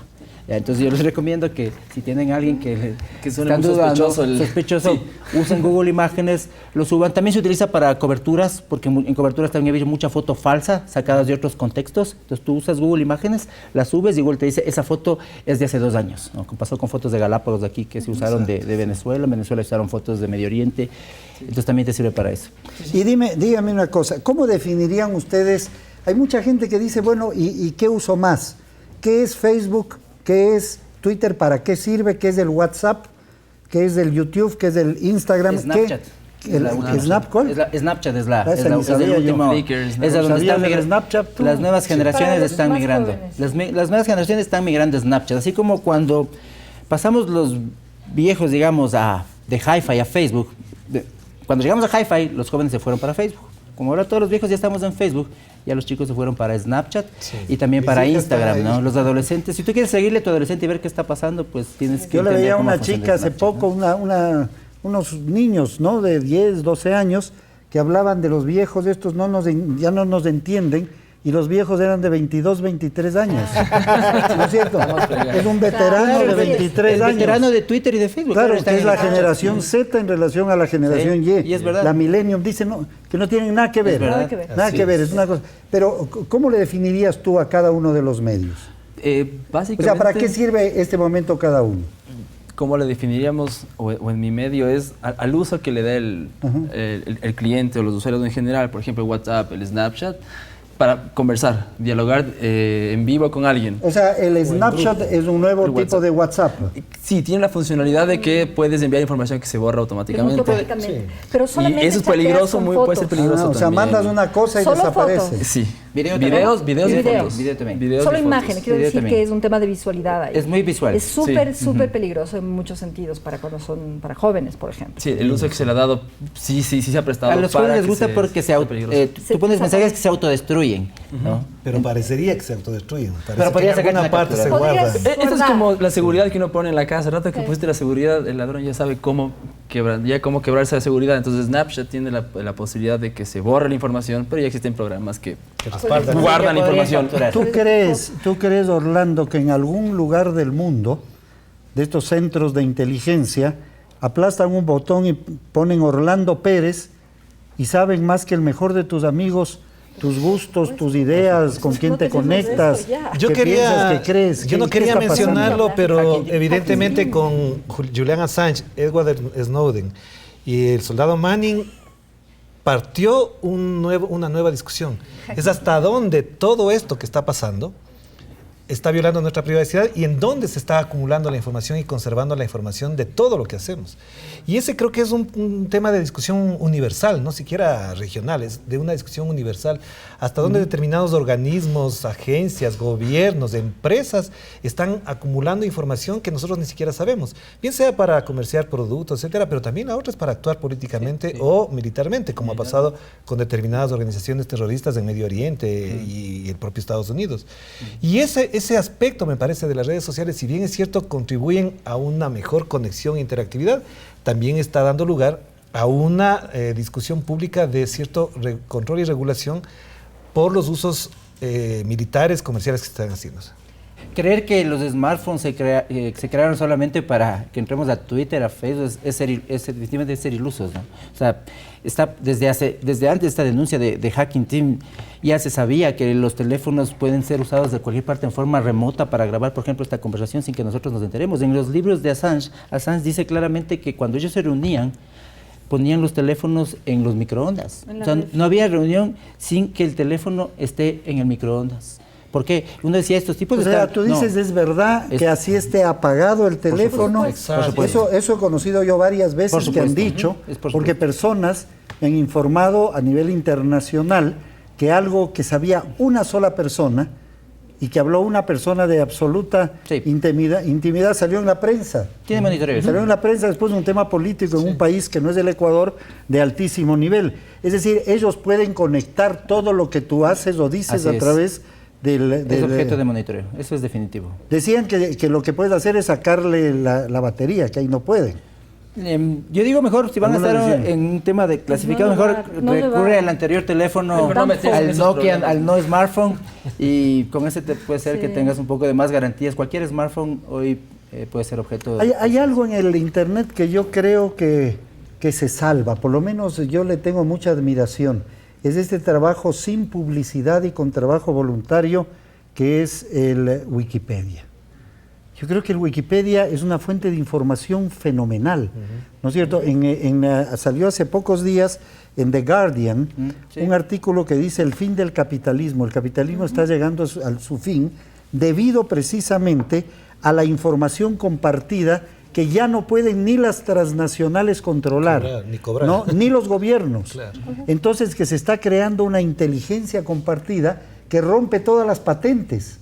Ya, entonces yo les recomiendo que si tienen a alguien que suena muy sospechoso, usen Google Imágenes, lo suban. También se utiliza para coberturas, porque en coberturas también he visto mucha foto falsa, sacadas de otros contextos. Entonces tú usas Google Imágenes, la subes y Google te dice, esa foto es de hace 2 años, ¿no? Como pasó con fotos de Galápagos de aquí, que se usaron de Venezuela. En Venezuela usaron fotos de Medio Oriente. Entonces también te sirve para eso. Y dígame una cosa, ¿cómo definirían ustedes? Hay mucha gente que dice, bueno, ¿y qué uso más? ¿Qué es Facebook? ¿Qué es Twitter? ¿Para qué sirve? ¿Qué es el WhatsApp? ¿Qué es el YouTube? ¿Qué es el Instagram? Snapchat. ¿Snapchat? Snapchat es el sabía último. yo. Es donde están migrando. Snapchat, las nuevas generaciones los están más migrando. jóvenes. Las nuevas generaciones están migrando a Snapchat. Así como cuando pasamos los viejos, digamos, de Hi-Fi a Facebook. Cuando llegamos a Hi-Fi, los jóvenes se fueron para Facebook. Como ahora todos los viejos ya estamos en Facebook, ya los chicos se fueron para Snapchat y también para Instagram, ¿no? Los adolescentes, si tú quieres seguirle a tu adolescente y ver qué está pasando, pues tienes que... Yo le veía a una chica hace poco, una unos niños, ¿no?, de 10, 12 años que hablaban de los viejos, estos ya no nos entienden, y los viejos eran de 22, 23 años. ¿No es cierto? Es un veterano de 23 años. El veterano de Twitter y de Facebook. Claro, que es la generación Z en relación a la generación Y. Y es verdad. La Millennium dice que no tienen nada que ver. Nada que ver. Nada que ver, es una cosa. Pero, ¿cómo le definirías tú a cada uno de los medios? Básicamente, O sea, ¿para qué sirve este momento cada uno? ¿cómo le definiríamos, o en mi medio, es al uso que le da el cliente o los usuarios en general, por ejemplo, WhatsApp, el Snapchat, para conversar, dialogar en vivo con alguien. O sea, el Snapchat es un nuevo tipo de WhatsApp. Sí, tiene la funcionalidad de que puedes enviar información que se borra automáticamente. Automáticamente. Pero solamente Y eso es chateas peligroso, con puede ser fotos. peligroso O sea, también. mandas una cosa y Solo desaparece. fotos. Sí. Video Videos y Video. fotos. Video también. Videos Solo y fotos. imágenes, quiero Video decir también. que es un tema de visualidad ahí. Es muy visual. Es súper, Sí. súper peligroso en muchos sentidos para cuando son para jóvenes, por ejemplo. Sí, el uso que se le ha dado, sí se ha prestado A los para jóvenes les que gusta porque sea tú Se- pones mensajes que se autodestruyen, ¿no? Pero parecería que se autodestruyen. Parece Pero que podría en sacar alguna una parte se captura. guardan. Podrías- Esto es Guardar. como la seguridad que uno pone en la casa. El rato que pusiste la seguridad, el ladrón ya sabe cómo quebrar esa seguridad. Entonces Snapchat tiene la posibilidad de que se borre la información, pero ya existen programas que Que respaldan. guardan la información. ¿Tú crees, Orlando, que en algún lugar del mundo, de estos centros de inteligencia, aplastan un botón y ponen Orlando Pérez y saben más que el mejor de tus amigos, tus gustos, tus ideas, con quién No te tenemos conectas, eso ya. Yo qué quería, piensas, qué crees? yo no ¿Qué quería está pasando? mencionarlo, pero Hacking. evidentemente con Julian Assange, Edward Snowden y el soldado Manning partió una nueva discusión. Es hasta dónde todo esto que está pasando está violando nuestra privacidad y en dónde se está acumulando la información y conservando la información de todo lo que hacemos. Y ese creo que es un tema de discusión universal, no siquiera regional, es de una discusión universal. Hasta dónde determinados organismos, agencias, gobiernos, empresas están acumulando información que nosotros ni siquiera sabemos. Bien sea para comerciar productos, etcétera, pero también a otras para actuar políticamente o militarmente, como ha pasado con determinadas organizaciones terroristas en Medio Oriente y el propio Estados Unidos. Y ese aspecto, me parece, de las redes sociales, si bien es cierto, contribuyen a una mejor conexión e interactividad, también está dando lugar a una discusión pública de cierto control y regulación por los usos militares, comerciales que se están haciendo. Creer que los smartphones se crearon solamente para que entremos a Twitter, a Facebook, definitivamente es ser ilusos, ¿no? O sea, desde antes de esta denuncia de Hacking Team, ya se sabía que los teléfonos pueden ser usados de cualquier parte en forma remota para grabar, por ejemplo, esta conversación sin que nosotros nos enteremos. En los libros de Assange dice claramente que cuando ellos se reunían, ponían los teléfonos en los microondas. O sea, no había reunión sin que el teléfono esté en el microondas. ¿Por qué? Uno decía, estos tipos O sea, tú dices, es verdad que así esté apagado el teléfono. supuesto. Eso he conocido yo varias veces que han dicho, porque personas me han informado a nivel internacional que algo que sabía una sola persona y que habló una persona de absoluta intimidad salió en la prensa. Tiene monitoreo. Salió en la prensa después de un tema político en un país que no es el Ecuador de altísimo nivel. Es decir, ellos pueden conectar todo lo que tú haces o dices a través es objeto de monitoreo, eso es definitivo. Decían que lo que puedes hacer es sacarle la batería, que ahí no pueden. Yo digo mejor, si van a estar en un tema de clasificado, mejor recurre al anterior teléfono, al Nokia, al no smartphone, y con ese puede ser que tengas un poco de más garantías. Cualquier smartphone hoy puede ser objeto de... Hay algo en el Internet que yo creo que se salva, por lo menos yo le tengo mucha admiración. Es este trabajo sin publicidad y con trabajo voluntario que es el Wikipedia. Yo creo que el Wikipedia es una fuente de información fenomenal, ¿no es cierto? Salió hace pocos días en The Guardian un artículo que dice el fin del capitalismo. El capitalismo está llegando a su fin debido precisamente a la información compartida que ya no pueden ni las transnacionales controlar, ni cobrar, ¿no? Ni los gobiernos. Claro. Entonces que se está creando una inteligencia compartida que rompe todas las patentes,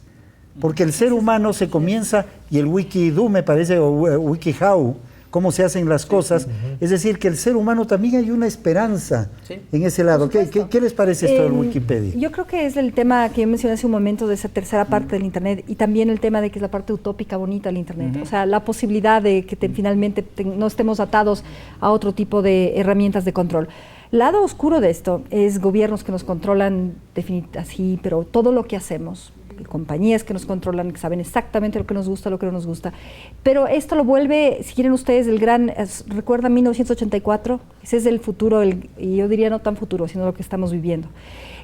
porque el ser humano se comienza, y el Wikidoo me parece, o WikiHow, cómo se hacen las cosas. Es decir, que el ser humano también hay una esperanza en ese lado. ¿Qué les parece esto del Wikipedia? Yo creo que es el tema que yo mencioné hace un momento de esa tercera parte del Internet y también el tema de que es la parte utópica bonita del Internet. O sea, la posibilidad de que finalmente no estemos atados a otro tipo de herramientas de control. Lado oscuro de esto es gobiernos que nos controlan así, pero todo lo que hacemos, compañías que nos controlan, que saben exactamente lo que nos gusta, lo que no nos gusta. Pero esto lo vuelve, si quieren ustedes, ¿recuerdan 1984? Ese es el futuro, y yo diría no tan futuro, sino lo que estamos viviendo.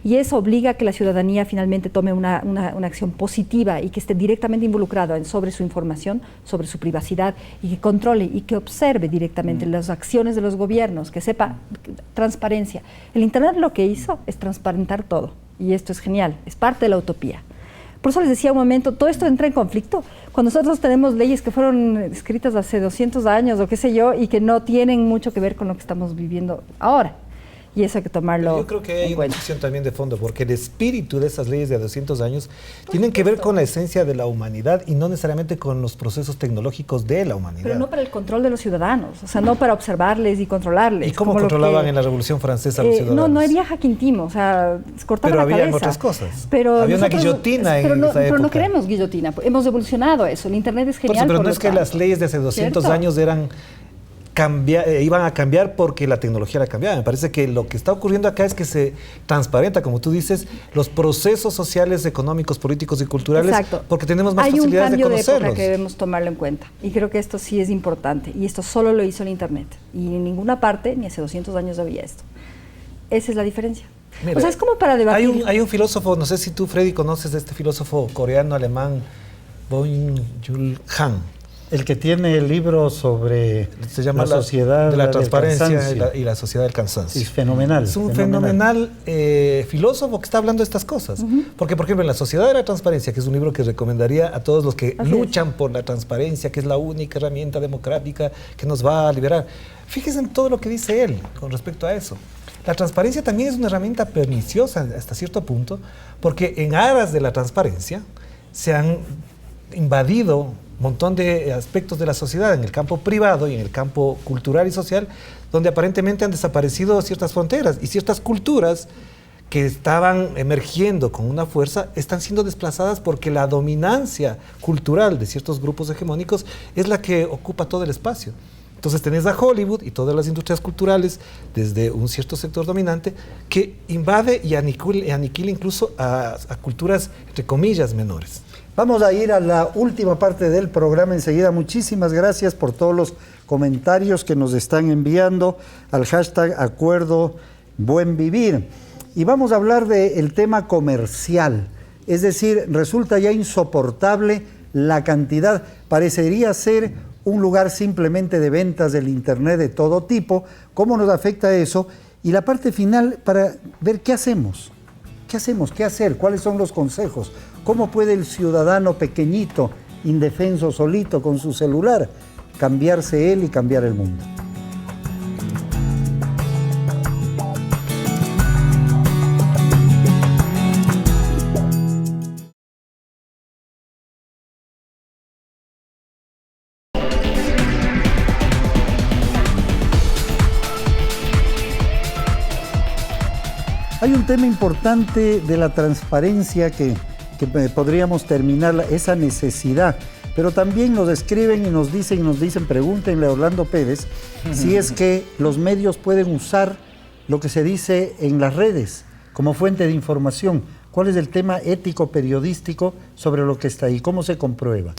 Y eso obliga a que la ciudadanía finalmente tome una acción positiva y que esté directamente involucrada sobre su información, sobre su privacidad, y que controle y que observe directamente las acciones de los gobiernos, que sepa transparencia. El Internet lo que hizo es transparentar todo, y esto es genial, es parte de la utopía. Por eso les decía un momento, todo esto entra en conflicto. Cuando nosotros tenemos leyes que fueron escritas hace 200 años o qué sé yo, y que no tienen mucho que ver con lo que estamos viviendo ahora. Y eso hay que tomarlo en cuenta. Yo creo que hay una cuestión también de fondo, porque el espíritu de esas leyes de 200 años tienen que ver con la esencia de la humanidad y no necesariamente con los procesos tecnológicos de la humanidad. Pero no para el control de los ciudadanos, o sea, no para observarles y controlarles. ¿Y cómo controlaban en la Revolución Francesa a los ciudadanos? No había Jacques Timo, o sea, cortaban la cabeza. Pero había otras cosas. Pero había una guillotina en esa época. Pero no queremos guillotina, hemos evolucionado eso, el Internet es genial. Pero no es que las leyes de hace 200 años eran... iban a cambiar porque la tecnología la cambiaba. Me parece que lo que está ocurriendo acá es que se transparenta, como tú dices, los procesos sociales, económicos, políticos y culturales. Exacto. Porque tenemos más facilidades de conocerlos. Hay un cambio de época que debemos tomarlo en cuenta. Y creo que esto sí es importante. Y esto solo lo hizo el Internet. Y en ninguna parte, ni hace 200 años había esto. Esa es la diferencia. Mira, o sea, es como para debatir. Hay un filósofo, no sé si tú, Freddy, conoces a este filósofo coreano-alemán, Byung-Chul Han. El que tiene el libro sobre se llama la sociedad de la transparencia y la sociedad del cansancio. Es fenomenal. Es un fenomenal filósofo que está hablando de estas cosas. Porque, por ejemplo, en la sociedad de la transparencia, que es un libro que recomendaría a todos los que luchan por la transparencia, que es la única herramienta democrática que nos va a liberar. Fíjense en todo lo que dice él con respecto a eso. La transparencia también es una herramienta perniciosa hasta cierto punto, porque en aras de la transparencia se han invadido un montón de aspectos de la sociedad en el campo privado y en el campo cultural y social, donde aparentemente han desaparecido ciertas fronteras y ciertas culturas que estaban emergiendo con una fuerza están siendo desplazadas porque la dominancia cultural de ciertos grupos hegemónicos es la que ocupa todo el espacio. Entonces tenés a Hollywood y todas las industrias culturales desde un cierto sector dominante que invade y aniquila incluso a culturas, entre comillas, menores. Vamos a ir a la última parte del programa enseguida. Muchísimas gracias por todos los comentarios que nos están enviando al hashtag Acuerdo Buen Vivir. Y vamos a hablar del tema comercial. Es decir, resulta ya insoportable la cantidad. Parecería ser un lugar simplemente de ventas del Internet de todo tipo. ¿Cómo nos afecta eso? Y la parte final para ver qué hacemos. ¿Qué hacemos? ¿Qué hacer? ¿Cuáles son los consejos? ¿Cómo puede el ciudadano pequeñito, indefenso, solito, con su celular, cambiarse él y cambiar el mundo? Hay un tema importante de la transparencia que podríamos terminar, esa necesidad, pero también nos escriben y nos dicen, pregúntenle a Orlando Pérez si es que los medios pueden usar lo que se dice en las redes como fuente de información. ¿Cuál es el tema ético periodístico sobre lo que está ahí? ¿Cómo se comprueba?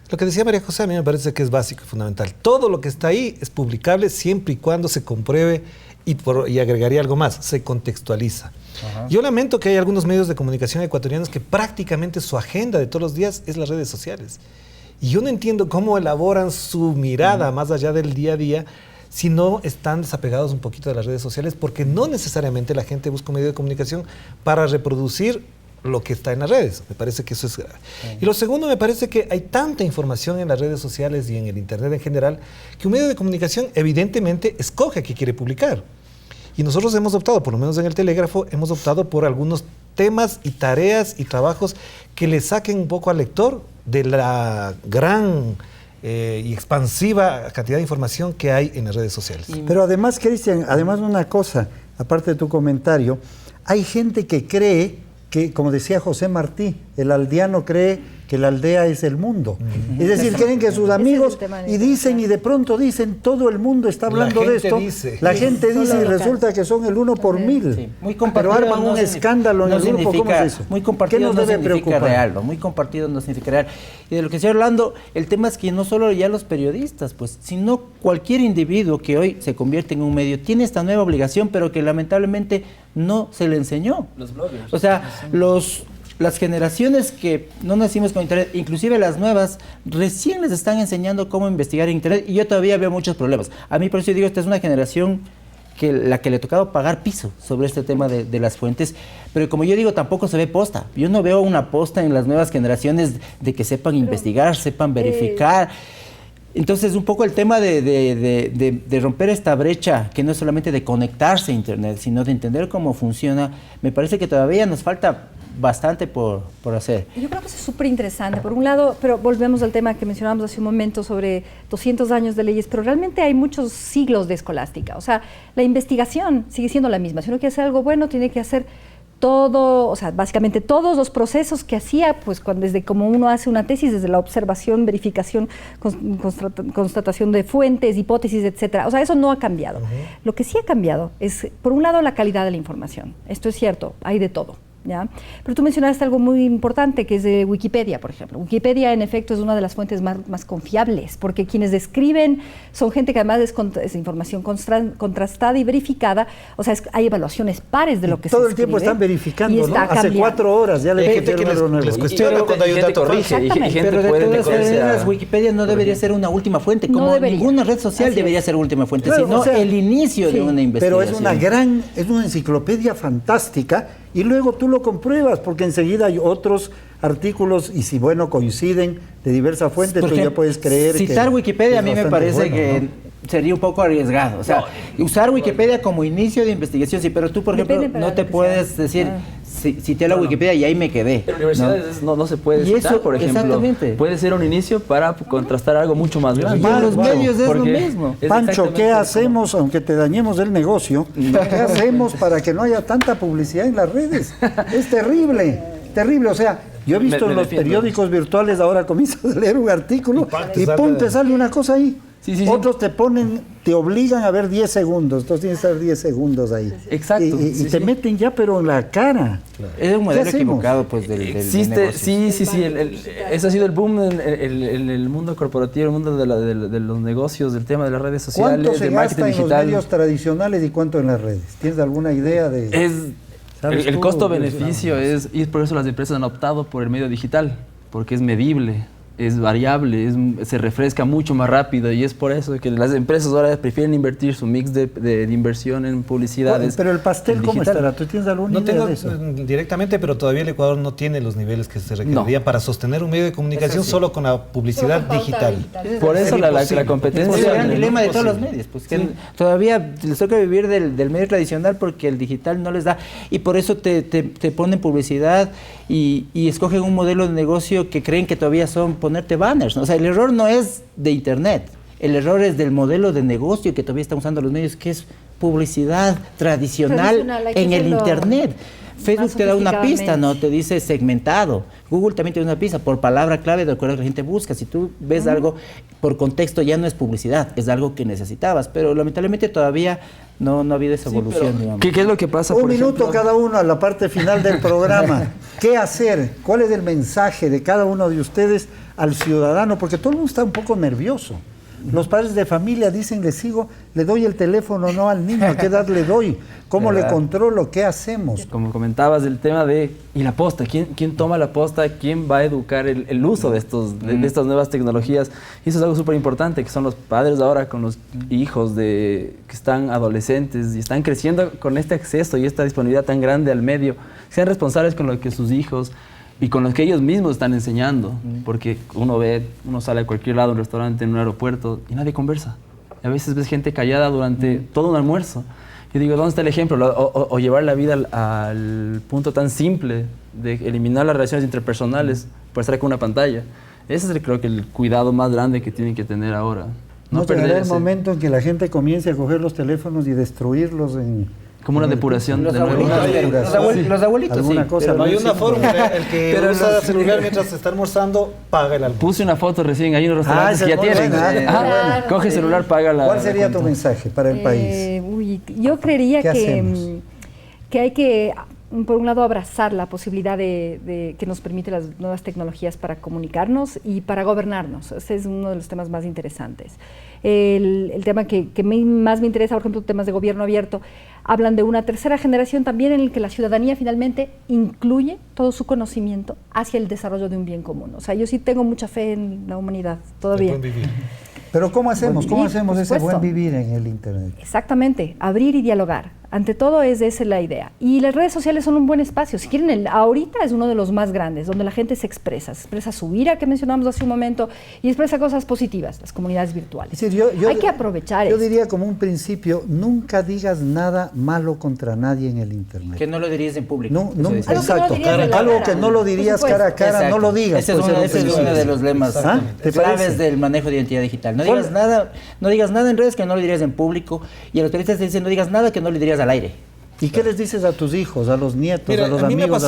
Lo que decía María José a mí me parece que es básico y fundamental. Todo lo que está ahí es publicable siempre y cuando se compruebe y agregaría algo más, se contextualiza. Ajá. Yo lamento que hay algunos medios de comunicación ecuatorianos que prácticamente su agenda de todos los días es las redes sociales. Y yo no entiendo cómo elaboran su mirada más allá del día a día si no están desapegados un poquito de las redes sociales, porque no necesariamente la gente busca un medio de comunicación para reproducir lo que está en las redes. Me parece que eso es grave. Y lo segundo, me parece que hay tanta información en las redes sociales y en el Internet en general, que un medio de comunicación evidentemente escoge qué quiere publicar. Y nosotros hemos optado, por lo menos en el Telégrafo, hemos optado por algunos temas y tareas y trabajos que le saquen un poco al lector de la gran y expansiva cantidad de información que hay en las redes sociales. Pero además, Cristian, además una cosa, aparte de tu comentario, hay gente que cree que, como decía José Martí, el aldeano cree que la aldea es el mundo. Es decir, creen que sus amigos, y dicen, y de pronto dicen, todo el mundo está hablando de esto. La gente dice y resulta que son el 1 por 1000. Sí. Muy Pero arman un escándalo en el grupo. ¿Cómo es eso? Muy compartido ¿Qué nos no debe significa preocupar? real, ¿no? Muy compartido no significa real. Y de lo que estoy hablando, el tema es que no solo ya los periodistas, pues, sino cualquier individuo que hoy se convierte en un medio tiene esta nueva obligación, pero que lamentablemente no se le enseñó. Los bloggers. O sea, las generaciones que no nacimos con Internet, inclusive las nuevas, recién les están enseñando cómo investigar en Internet y yo todavía veo muchos problemas. A mí por eso digo, esta es una generación la que le ha tocado pagar piso sobre este tema de las fuentes, pero como yo digo, tampoco se ve posta. Yo no veo una posta en las nuevas generaciones de que sepan investigar, sepan verificar. Entonces, un poco el tema de romper esta brecha, que no es solamente de conectarse a Internet, sino de entender cómo funciona, me parece que todavía nos falta bastante por hacer. Yo creo que eso es súper interesante, por un lado, pero volvemos al tema que mencionábamos hace un momento sobre 200 años de leyes, pero realmente hay muchos siglos de escolástica. O sea, la investigación sigue siendo la misma. Si uno quiere hacer algo bueno, tiene que hacer todo, o sea, básicamente todos los procesos que hacía, pues desde como uno hace una tesis, desde la observación, verificación, constatación de fuentes, hipótesis, etcétera. O sea, eso no ha cambiado. Lo que sí ha cambiado es, por un lado, la calidad de la información. Esto es cierto, hay de todo. ¿Ya? Pero tú mencionaste algo muy importante, que es de Wikipedia, por ejemplo. Wikipedia, en efecto, es una de las fuentes más confiables, porque quienes describen son gente que además es información contrastada y verificada. O sea, hay evaluaciones pares de lo que se escribe. Todo el tiempo están verificando, ¿no? Hace cambiando. 4 horas ya le Hay gente que les cuestiona cuando hay un dato corrige y Exactamente. gente Pero de puede todas meterse maneras, a... Wikipedia no debería ser una última fuente, No como debería. ninguna red social Así debería es. ser última fuente, Claro, sino o sea, el inicio de una investigación. Pero es una enciclopedia fantástica y luego tú lo compruebas porque enseguida hay otros artículos y si coinciden de diversas fuentes, tú ya puedes creer citar que Wikipedia es a mí me bastante parece bueno, que ¿no? sería un poco arriesgado. O sea, usar Wikipedia como inicio de investigación, sí, pero tú, por Depende ejemplo, para no te lo que puedes sea. decir, cité la Wikipedia y ahí me quedé. En universidades no se puede Y citar, eso, por ejemplo. exactamente. Puede ser un inicio para contrastar algo mucho más grande. Y en los medios es lo Porque mismo. es Pancho, exactamente ¿qué como- hacemos, aunque te dañemos el negocio? ¿Qué hacemos para que no haya tanta publicidad en las redes? Es terrible, terrible. O sea, yo he visto Me en los defiendo. periódicos virtuales, ahora comienzo a leer un artículo y pum, te sale una cosa ahí. Sí, sí, sí. Otros te obligan a ver 10 segundos, entonces tienes que estar 10 segundos ahí. Exacto, Y sí, te sí. meten ya, pero en la cara. Es un modelo hacemos? equivocado, pues, del Existe, negocio. sí, ese ha sido el boom en el mundo corporativo, el mundo de los negocios, del tema de las redes ¿Cuánto sociales, se de gasta marketing en los digital. medios tradicionales y cuánto en las redes? ¿Tienes alguna idea de...? ¿Sabes El tú? costo-beneficio y por eso las empresas han optado por el medio digital, porque es medible, es variable, se refresca mucho más rápido y es por eso que las empresas ahora prefieren invertir su mix de inversión en publicidades. Pero el pastel, en ¿cómo digital. estará? ¿Tú tienes alguna No idea tengo de eso? directamente, pero todavía el Ecuador no tiene los niveles que se requerirían para sostener un medio de comunicación solo con la publicidad digital. Por eso la imposible. competencia... Es el gran es dilema de todos los imposible. medios, pues que todavía les toca vivir del medio tradicional porque el digital no les da y por eso te ponen publicidad y escogen un modelo de negocio que creen que todavía son ponerte banners, ¿no? O sea, el error no es de Internet, el error es del modelo de negocio que todavía están usando los medios, que es publicidad tradicional Hay que en el hacerlo Internet. Facebook más te da una pista, ¿no? sofisticadamente. Te dice segmentado. Google también te da una pista por palabra clave de acuerdo a lo que la gente busca. Si tú ves algo por contexto, ya no es publicidad, es algo que necesitabas. Pero lamentablemente todavía no ha habido esa evolución, digamos. ¿Qué es lo que pasa, Un por minuto ejemplo? cada uno a la parte final del programa. ¿Qué hacer? ¿Cuál es el mensaje de cada uno de ustedes al ciudadano? Porque todo el mundo está un poco nervioso. Los padres de familia dicen, le doy el teléfono, no al niño, ¿a qué edad le doy? ¿Cómo le controlo? ¿Qué hacemos? Como comentabas, el tema y la posta, ¿quién toma la posta? ¿Quién va a educar el uso de estas nuevas tecnologías? Y eso es algo súper importante, que son los padres ahora con los hijos que están adolescentes y están creciendo con este acceso y esta disponibilidad tan grande al medio. Sean responsables con lo que sus hijos y con lo que ellos mismos están enseñando, porque uno sale a cualquier lado, un restaurante, en un aeropuerto, y nadie conversa. Y a veces ves gente callada durante todo un almuerzo. Yo digo, ¿dónde está el ejemplo? O llevar la vida al punto tan simple de eliminar las relaciones interpersonales por estar con una pantalla. Ese es, creo que, el cuidado más grande que tienen que tener ahora. No llegará el ese- momento en que la gente comience a coger los teléfonos y destruirlos Como una en el depuración Los de nuevo. abuelitos, Una depuración. los abuelitos alguna sí, cosa. pero No hay una sí. fórmula. El que Pero usa los- celular mientras se está almorzando, paga el almuerzo. Puse una foto recién, hay unos restaurantes esa que es ya muy tienen. buena, Ajá. claro. Coge el celular, paga la. ¿Cuál la sería tu cuenta. mensaje para el país? Yo creería ¿Qué hacemos? que hay que, por un lado, abrazar la posibilidad que nos permite las nuevas tecnologías para comunicarnos y para gobernarnos. Ese es uno de los temas más interesantes. El tema que más me interesa, por ejemplo, temas de gobierno abierto, hablan de una tercera generación también en el que la ciudadanía finalmente incluye todo su conocimiento hacia el desarrollo de un bien común. O sea, yo sí tengo mucha fe en la humanidad todavía. El buen vivir. Pero ¿cómo hacemos? ¿Cómo vivir, hacemos por ese buen supuesto. vivir en el Internet? Exactamente, abrir y dialogar. Ante todo esa es la idea. Y las redes sociales son un buen espacio. Si quieren, ahorita es uno de los más grandes, donde la gente se expresa su ira que mencionamos hace un momento y expresa cosas positivas, las comunidades virtuales. Es decir, Hay que aprovechar Yo eso. diría como un principio, nunca digas nada malo contra nadie en el Internet. Que no lo dirías en público. No, eso no, dice. Algo que no exacto. dirías de la Algo cara, que no lo por dirías supuesto. cara a cara, Exacto. no lo digas. Ese es, puede ser ese es ofensivo. uno de los lemas ¿Ah? ¿Te claves parece? del manejo de identidad digital. No ¿Cuál? digas nada en redes que no lo dirías en público. Y a los periodistas te dicen, no digas nada que no le dirías al aire. ¿Y qué les dices a tus hijos, a los nietos, Mira, a los a mí amigos, me ha a los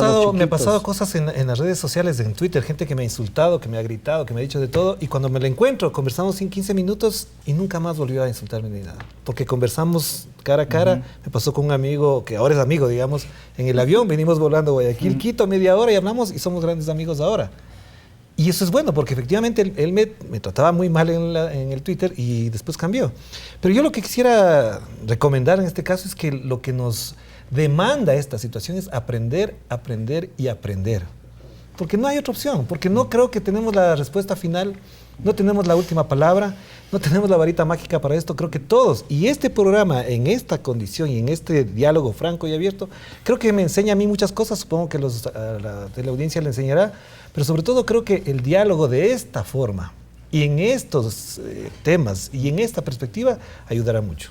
pasado chiquitos? cosas en las redes sociales, en Twitter, gente que me ha insultado, que me ha gritado, que me ha dicho de todo, y cuando me la encuentro, conversamos en 15 minutos y nunca más volvió a insultarme ni nada. Porque conversamos cara a cara, me pasó con un amigo, que ahora es amigo, digamos, en el avión, venimos volando a Guayaquil, Quito, media hora y hablamos y somos grandes amigos ahora. Y eso es bueno, porque efectivamente él me trataba muy mal en el Twitter y después cambió. Pero yo lo que quisiera recomendar en este caso es que lo que nos demanda esta situación es aprender, aprender y aprender. Porque no hay otra opción, porque no creo que tenemos la respuesta final, no tenemos la última palabra, no tenemos la varita mágica para esto, creo que todos. Y este programa, en esta condición y en este diálogo franco y abierto, creo que me enseña a mí muchas cosas, supongo que a la teleaudiencia le enseñará, pero sobre todo creo que el diálogo de esta forma y en estos temas y en esta perspectiva ayudará mucho.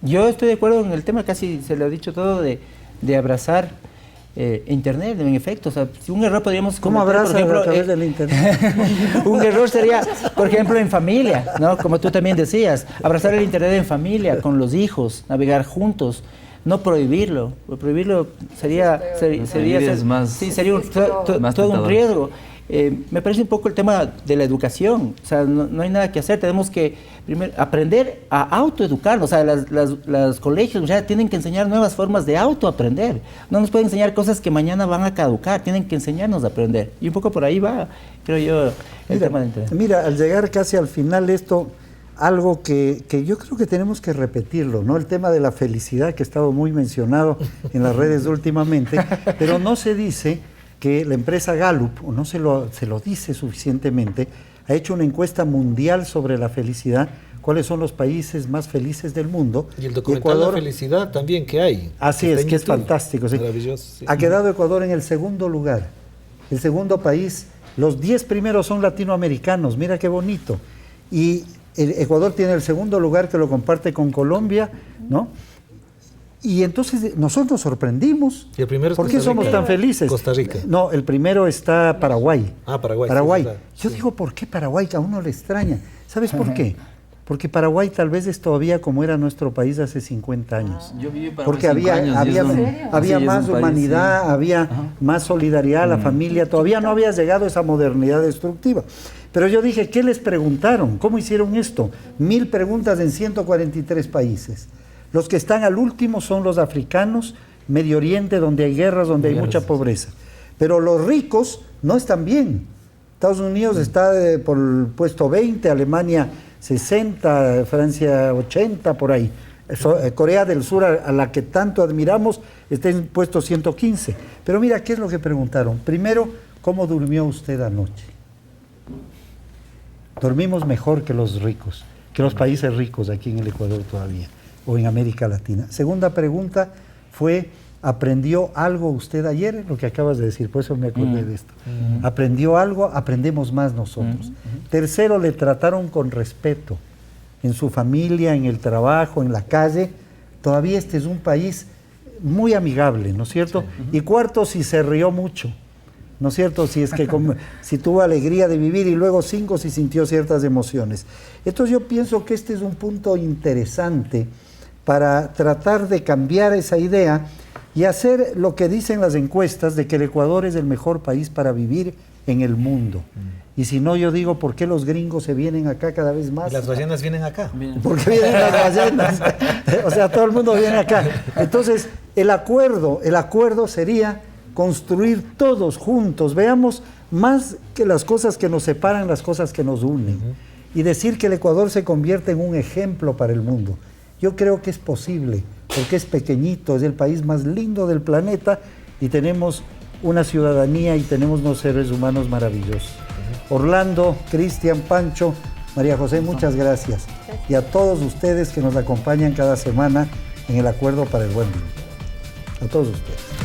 Yo estoy de acuerdo en el tema, casi se lo he dicho todo, de abrazar Internet, en efecto. O sea, si un error podríamos ¿Cómo cometer, abrazas por ejemplo, a través del Internet? un error sería, por ejemplo, en familia, ¿no? Como tú también decías, abrazar el Internet en familia, con los hijos, navegar juntos, no prohibirlo. Prohibirlo sería Prohibir es más- sí, sería más todo un tentador. riesgo. Me parece un poco el tema de la educación. O sea, no hay nada que hacer. Tenemos que primero aprender a autoeducarnos. O sea, los colegios ya tienen que enseñar nuevas formas de autoaprender. No nos pueden enseñar cosas que mañana van a caducar. Tienen que enseñarnos a aprender. Y un poco por ahí va, creo yo, el tema de Internet. Mira, al llegar casi al final esto, algo que yo creo que tenemos que repetirlo, ¿no? El tema de la felicidad que ha estado muy mencionado en las redes últimamente, pero no se dice que la empresa Gallup, o no se lo dice suficientemente, ha hecho una encuesta mundial sobre la felicidad, cuáles son los países más felices del mundo. Y el documental Ecuador, La Felicidad también que hay. así está es, en que es YouTube. fantástico. Sí. Maravilloso. Sí. Ha quedado Ecuador en el segundo lugar, el segundo país. Los 10 primeros son latinoamericanos, mira qué bonito. Y Ecuador tiene el segundo lugar que lo comparte con Colombia, ¿no? Y entonces nosotros nos sorprendimos. Y el primero es ¿Por qué Costa Rica. somos tan felices? Costa Rica. No, el primero está Paraguay. Ah, Paraguay, sí, Paraguay. es verdad. Yo Sí. digo, ¿por qué Paraguay? Que a uno le extraña. ¿Sabes por qué? Porque Paraguay tal vez es todavía como era nuestro país hace 50 años. Yo viví en Paraguay Porque 5 años, y había es un- había sí, es más un país, humanidad, sí. había Ajá. más solidaridad, la familia, todavía no había llegado esa modernidad destructiva. Pero yo dije, ¿qué les preguntaron? ¿Cómo hicieron esto? 1000 preguntas en 143 países. Los que están al último son los africanos, Medio Oriente, donde hay guerras, donde hay mucha pobreza. Pero los ricos no están bien. Estados Unidos está por el puesto 20, Alemania 60, Francia 80, por ahí. Corea del Sur, a la que tanto admiramos, está en puesto 115. Pero mira, ¿qué es lo que preguntaron? Primero, ¿cómo durmió usted anoche? Dormimos mejor que los ricos, que los países ricos aquí en el Ecuador todavía, o en América Latina. Segunda pregunta fue, ¿aprendió algo usted ayer? Lo que acabas de decir, por eso me acordé de esto. ¿Aprendió algo? Aprendemos más nosotros. Tercero, le trataron con respeto en su familia, en el trabajo, en la calle. Todavía este es un país muy amigable, ¿no es cierto? Y cuarto, si se rió mucho. ¿no es cierto? Si tuvo alegría de vivir, y luego 5 si sintió ciertas emociones. Entonces yo pienso que este es un punto interesante para tratar de cambiar esa idea y hacer lo que dicen las encuestas de que el Ecuador es el mejor país para vivir en el mundo. Y si no, yo digo, ¿por qué los gringos se vienen acá cada vez más? Y las ballenas vienen acá. Porque vienen las ballenas. O sea, todo el mundo viene acá. Entonces, el acuerdo sería construir todos juntos. Veamos más que las cosas que nos separan, las cosas que nos unen. Y decir que el Ecuador se convierte en un ejemplo para el mundo. Yo creo que es posible, porque es pequeñito, es el país más lindo del planeta y tenemos una ciudadanía y tenemos unos seres humanos maravillosos. Orlando, Cristian, Pancho, María José, muchas gracias. Y a todos ustedes que nos acompañan cada semana en el Acuerdo para el Buen Vivir. A todos ustedes.